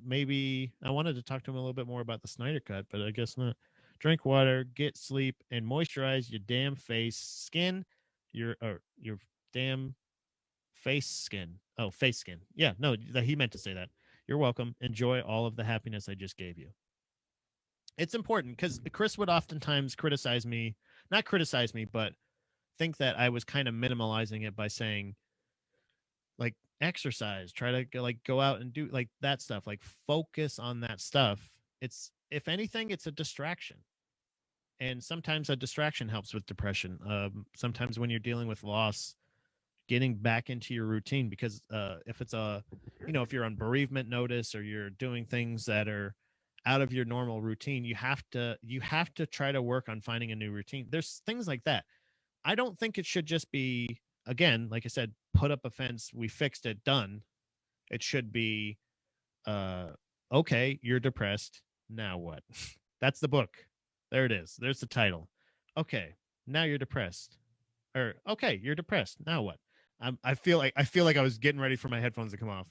maybe I wanted to talk to him a little bit more about the Snyder Cut, but I guess not. Drink water, get sleep, and moisturize your damn face skin. Your damn face skin. Oh, face skin. Yeah, no, he meant to say that. You're welcome. Enjoy all of the happiness I just gave you. It's important because Chris would oftentimes criticize me. Not criticize me, but think that I was kind of minimalizing it by saying, like, exercise, try to go out and do like that stuff, like focus on that stuff. It's, if anything, it's a distraction. And sometimes a distraction helps with depression. Sometimes when you're dealing with loss, getting back into your routine, because if it's if you're on bereavement notice or you're doing things that are out of your normal routine, you have to try to work on finding a new routine. There's things like that. I don't think it should just be, again, like I said, put up a fence, we fixed it, done. It should be, okay, you're depressed. Now what? That's the book. There it is. There's the title. Okay, now you're depressed. Or okay, you're depressed. Now what? I feel like I was getting ready for my headphones to come off.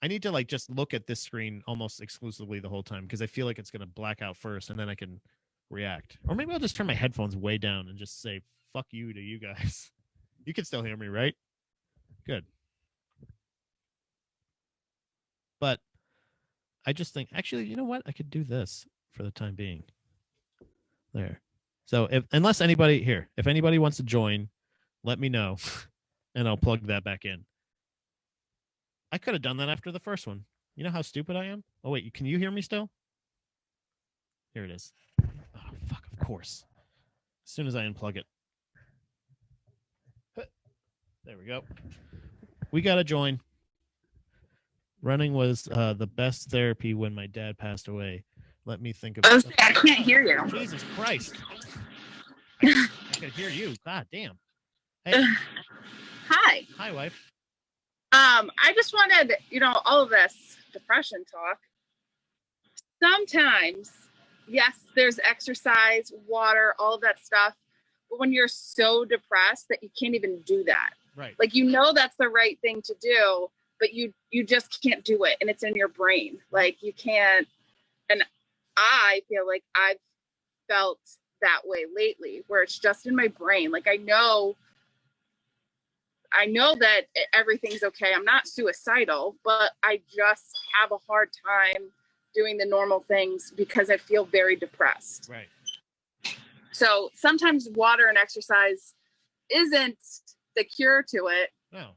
I need to like just look at this screen almost exclusively the whole time because I feel like it's gonna black out first and then I can react. Or maybe I'll just turn my headphones way down and just say fuck you to you guys. You can still hear me, right? Good. But I just think, actually, you know what? I could do this for the time being. There. So if anybody wants to join, let me know, and I'll plug that back in. I could have done that after the first one. You know how stupid I am? Oh, wait, can you hear me still? Here it is. Oh, fuck, of course. As soon as I unplug it. There we go. We got to join. Running was the best therapy when my dad passed away. Let me think about it. I can't hear you. Jesus Christ. I could hear you. God damn. Hey. Hi. Hi, wife. I just wanted, all of this depression talk. Sometimes, yes, there's exercise, water, all of that stuff. But when you're so depressed that you can't even do that. Right. Like, that's the right thing to do, but you just can't do it. And it's in your brain. Like, you can't. And I feel like I've felt that way lately, where it's just in my brain. Like, I know that everything's okay. I'm not suicidal, but I just have a hard time doing the normal things because I feel very depressed. Right. So sometimes water and exercise isn't the cure to it. No.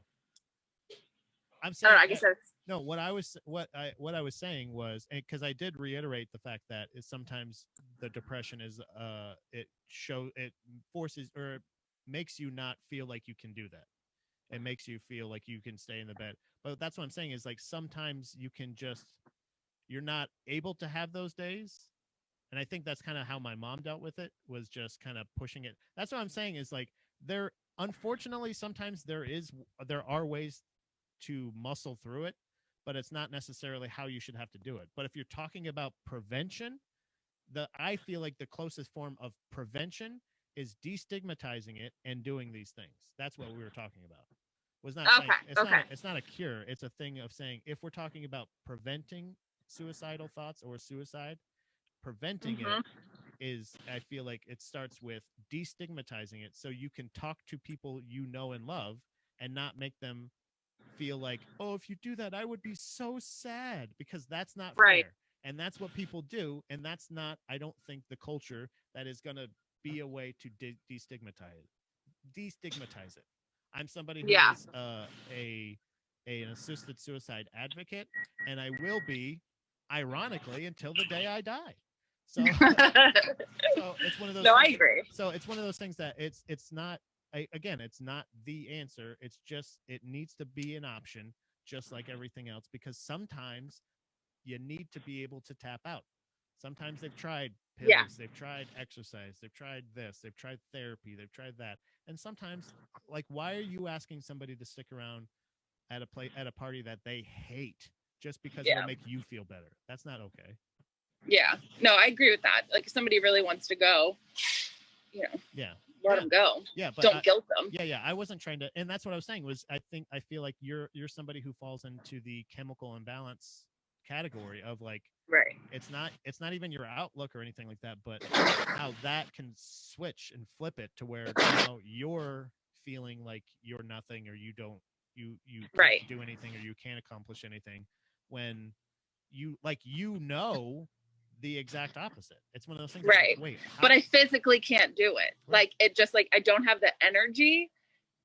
I'm saying, I guess that's no. What I was saying was, because I did reiterate the fact that is sometimes the depression is it forces or makes you not feel like you can do that. It makes you feel like you can stay in the bed. But that's what I'm saying is, like, sometimes you're not able to have those days. And I think that's kind of how my mom dealt with it, was just kind of pushing it. That's what I'm saying is, like, unfortunately, sometimes there are ways to muscle through it, but it's not necessarily how you should have to do it. But if you're talking about prevention, I feel like the closest form of prevention is destigmatizing it and doing these things. That's what we were talking about. Was not saying, it's not a cure. It's a thing of saying, if we're talking about preventing suicidal thoughts or suicide, preventing it is, I feel like it starts with destigmatizing it, so you can talk to people you know and love and not make them feel like, oh, if you do that, I would be so sad, because that's not right. fair. And that's what people do. And that's not, I don't think, the culture that is going to be a way to destigmatize it. I'm somebody who is an assisted suicide advocate, and I will be, ironically, until the day I die. So, so it's one of those. No, things, I agree. So it's one of those things that it's not. Again, it's not the answer. It's just, it needs to be an option, just like everything else, because sometimes you need to be able to tap out. Sometimes they've tried pills, they've tried exercise, they've tried this, they've tried therapy, they've tried that. And sometimes, like, why are you asking somebody to stick around at a party that they hate just because it'll make you feel better? That's not okay. Yeah. No, I agree with that. Like, if somebody really wants to go, let them go. Yeah, but don't guilt them. Yeah. I wasn't trying to, and that's what I was saying was, I feel like you're somebody who falls into the chemical imbalance category of, like, right. It's not even your outlook or anything like that, but how that can switch and flip it to where now you're feeling like you're nothing, or you can't do anything, or you can't accomplish anything, when you the exact opposite. It's one of those things. Right. Like, wait, but I physically can't do it. Right. Like, it just, like, I don't have the energy,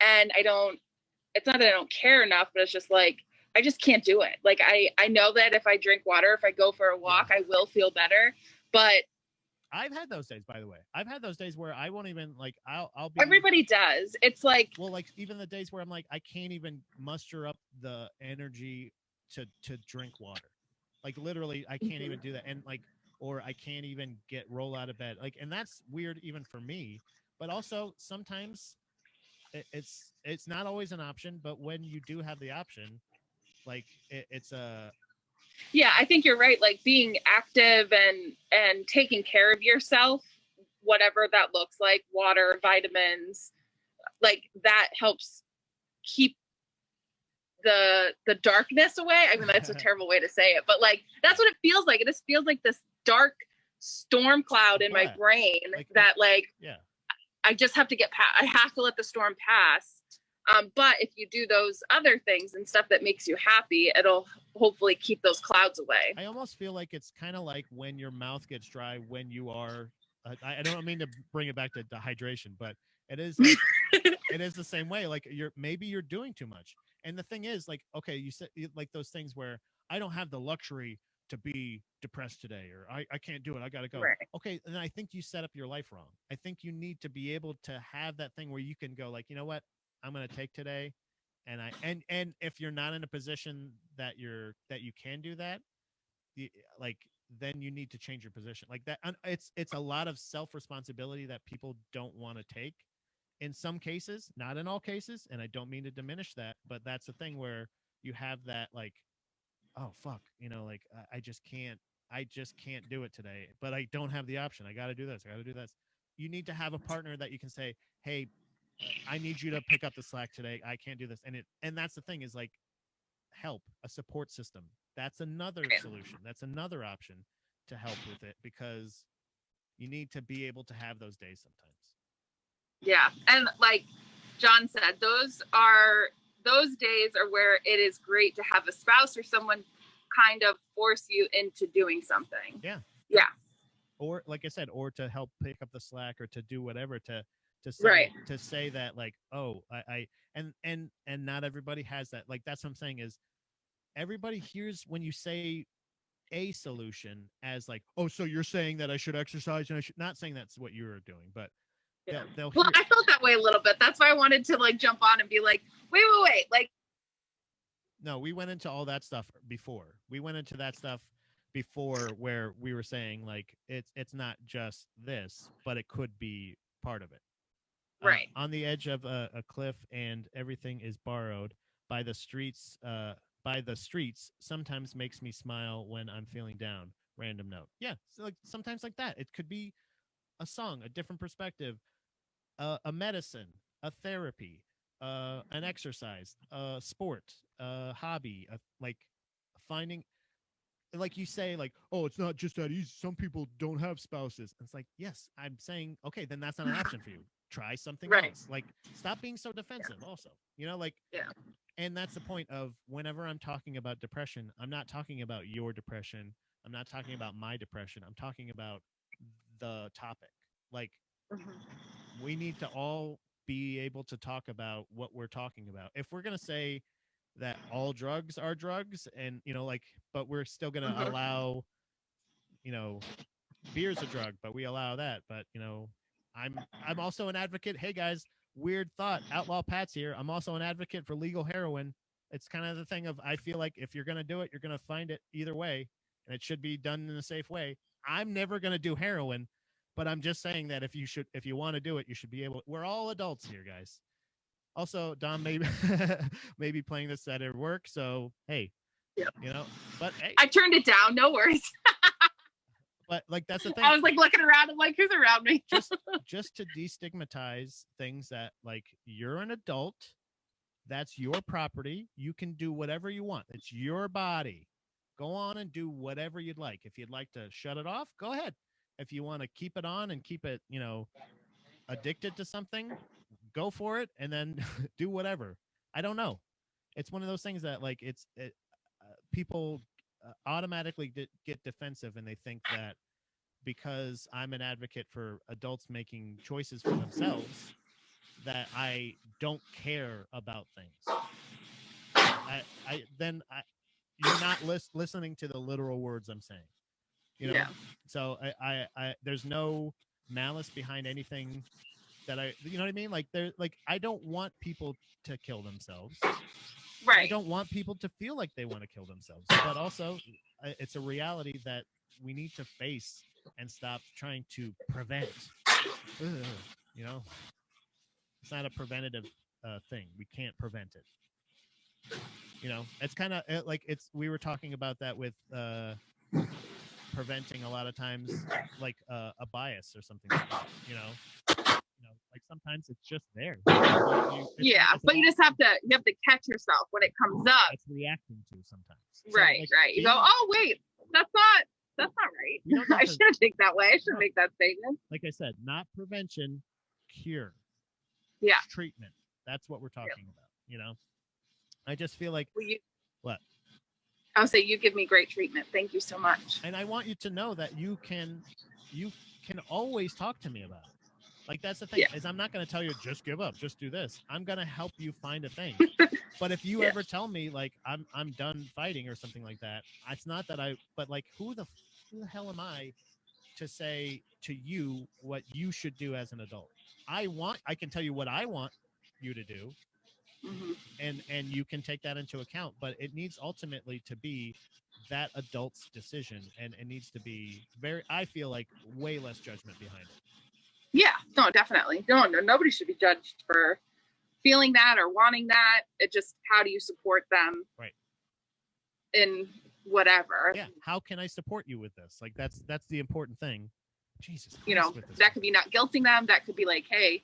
and it's not that I don't care enough, but it's just like, I just can't do it. Like, I know that if I drink water, if I go for a walk, I will feel better. But I've had those days, by the way. I've had those days where I won't even, like, I'll be. Everybody does. It's like, well, like, even the days where I'm like, I can't even muster up the energy to drink water. Like, literally, I can't even do that. And, like, or I can't even roll out of bed. Like, and that's weird even for me. But also, sometimes it's not always an option. But when you do have the option, like, it's a. Yeah, I think you're right. Like, being active and taking care of yourself, whatever that looks like, water, vitamins, like, that helps keep the darkness away. I mean, that's a terrible way to say it, but, like, that's what it feels like. It just feels like this dark storm cloud in my brain, like, that, like, I just have to get past. I have to let the storm pass. But if you do those other things and stuff that makes you happy, it'll hopefully keep those clouds away. I almost feel like it's kind of like when your mouth gets dry when you are, I don't mean to bring it back to dehydration, but it is like, it is the same way. Like maybe you're doing too much. And the thing is, like, okay, you said like those things where I don't have the luxury to be depressed today, or I can't do it. I got to go. Right. Okay. And I think you set up your life wrong. I think you need to be able to have that thing where you can go like, you know what, I'm going to take today. And if you're not in a position that you can do that, like, then you need to change your position like that. It's a lot of self-responsibility that people don't want to take in some cases, not in all cases. And I don't mean to diminish that, but that's the thing where you have that, like, oh fuck, like I just can't do it today, but I don't have the option. I got to do this. You need to have a partner that you can say, hey, I need you to pick up the slack today. I can't do this. And that's the thing is like help, a support system. That's another solution. That's another option to help with it, because you need to be able to have those days sometimes. Yeah. And like John said, those days are where it is great to have a spouse or someone kind of force you into doing something. Yeah. Yeah. Or like I said, or to help pick up the slack, or to do whatever to say, right. to say that like, oh, and not everybody has that. Like, that's what I'm saying is everybody hears when you say a solution as like, oh, so you're saying that I should exercise, and I should not saying that's what you're doing, but yeah. they'll well, hear. I felt that way a little bit. That's why I wanted to like jump on and be like, wait. Like, no, we went into all that stuff before. We went into that stuff before where we were saying like it's not just this, but it could be part of it. Right. On the edge of a cliff, and everything is borrowed by the streets. By the streets sometimes makes me smile when I'm feeling down. Random note. Yeah, so like sometimes like that. It could be a song, a different perspective, a medicine, a therapy, an exercise, a sport, a hobby, like finding, like you say, like, oh, it's not just that easy. Some people don't have spouses. It's like, yes, I'm saying, okay, then that's not an option for you. Try something else. Like, stop being so defensive. Yeah. Also, like, yeah. And that's the point of whenever I'm talking about depression, I'm not talking about your depression. I'm not talking about my depression. I'm talking about the topic. Like, we need to all be able to talk about what we're talking about. If we're going to say that all drugs are drugs, and, like, but we're still going to allow, beer's a drug, but we allow that. But, I'm also an advocate. Hey guys, weird thought. Outlaw Pat's here. I'm also an advocate for legal heroin. It's kind of the thing of, I feel like if you're going to do it, you're going to find it either way, and it should be done in a safe way. I'm never going to do heroin, but I'm just saying that if you want to do it, you should be able. We're all adults here, guys. Also, Dom maybe playing this at her work. So, hey, yeah. But hey, I turned it down. No worries. But like, that's the thing. I was like looking around. I'm like, who's around me? just to destigmatize things that, like, you're an adult. That's your property. You can do whatever you want. It's your body. Go on and do whatever you'd like. If you'd like to shut it off, go ahead. If you want to keep it on and keep it, addicted to something, go for it, and then do whatever. I don't know. It's one of those things that, like, people automatically get defensive, and they think that because I'm an advocate for adults making choices for themselves, that I don't care about things. You're not listening to the literal words I'm saying. Yeah. So I there's no malice behind anything that you know what I mean? Like, I don't want people to kill themselves. Right. I don't want people to feel like they want to kill themselves. But also, it's a reality that we need to face and stop trying to prevent. It's not a preventative thing. We can't prevent it. It's kind of like we were talking about that with preventing a lot of times, like a bias or something like that, like sometimes it's just there. But you just have to catch yourself when it comes up. It's reacting to sometimes. Right, so, right. You go, oh wait, that's not right. I shouldn't think that way. I shouldn't make that statement. Like I said, not prevention, cure. Yeah. Treatment. That's what we're talking about. I just feel like what? I'll say you give me great treatment. Thank you so much. And I want you to know that you can always talk to me about it. Like that's the thing Yeah. is I'm not going to tell you just give up, just do this. I'm going to help you find a thing. But if you Yeah. ever tell me like I'm done fighting or something like that, it's not that but like who the hell am I to say to you what you should do as an adult? I can tell you what I want you to do, Mhm. and you can take that into account, but it needs ultimately to be that adult's decision, and it needs to be I feel like way less judgment behind it. Yeah, no, definitely. No, nobody should be judged for feeling that or wanting that. It just, how do you support them? Right. In whatever. Yeah. How can I support you with this? Like that's the important thing. Jesus Christ, You know, that could be not guilting them. That could be like, hey,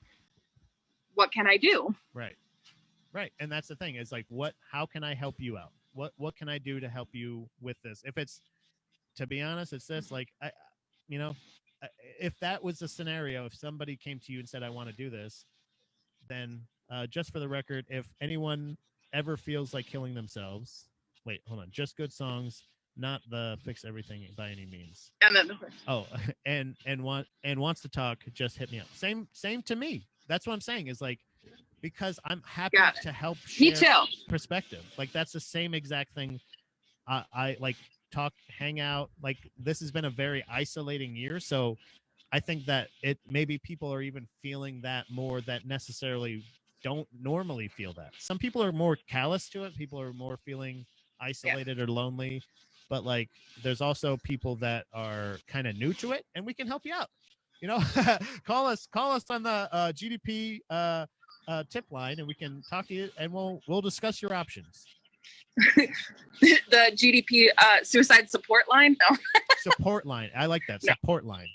what can I do? Right. Right. And that's the thing is like, how can I help you out? What can I do to help you with this? If it's, to be honest, it's this, like, if that was the scenario, if somebody came to you and said, I want to do this, then just for the record, if anyone ever feels like killing themselves, wait, hold on, just good songs, not the fix everything by any means. And then, and wants to talk, just hit me up. Same to me. That's what I'm saying is like, because I'm happy to help share perspective. Like that's the same exact thing. I like talk, hang out. Like this has been a very isolating year, so I think that maybe people are even feeling that more that necessarily don't normally feel that. Some people are more callous to it. People are more feeling isolated or lonely, but like there's also people that are kind of new to it, and we can help you out. You know, call us on the GDP tip line, and we can talk to you, and we'll discuss your options. The GDP suicide support line. No. Support line. I like that. Support line.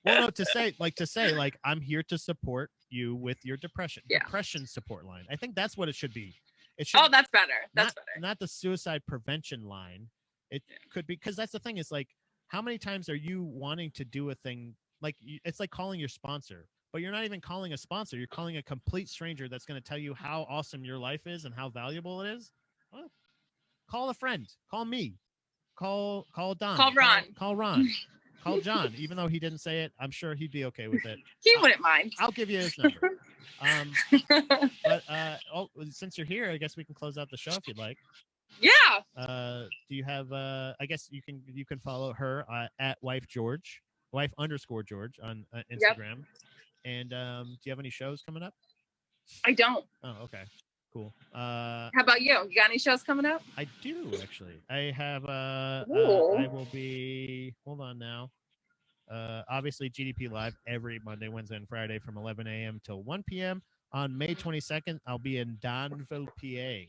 Well, no, to say I'm here to support you with your depression. Yeah. Depression support line. I think that's what it should be. It should. Oh, that's better. That's better. Not the suicide prevention line. It could be, because that's the thing is like, how many times are you wanting to do a thing like it's like calling your sponsor, but you're not even calling a sponsor. You're calling a complete stranger that's going to tell you how awesome your life is and how valuable it is. Well, call a friend. Call me. Call Don. Call Ron. Call Ron. Call John. Even though he didn't say it, I'm sure he'd be okay with it. He wouldn't mind. I'll give you his number. But since you're here, I guess we can close out the show if you'd like. Yeah. Do you have? I guess you can follow her at wife_George on Instagram. Yep. And do you have any shows coming up? I don't. Oh, okay. Cool. How about you? You got any shows coming up? I do actually. I have. I will be. Hold on now. Obviously, GDP Live every Monday, Wednesday, and Friday from 11 a.m. till 1 p.m. On May 22nd, I'll be in Danville, PA.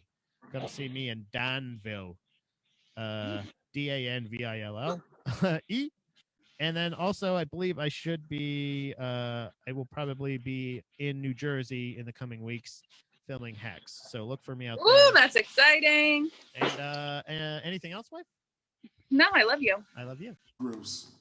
Come see me in Danville. DANVILL. E. And then also, I believe I should be. I will probably be in New Jersey in the coming weeks, filming Hacks. So look for me out there. Ooh, that's exciting. And anything else, wife? No, I love you. I love you. Bruce.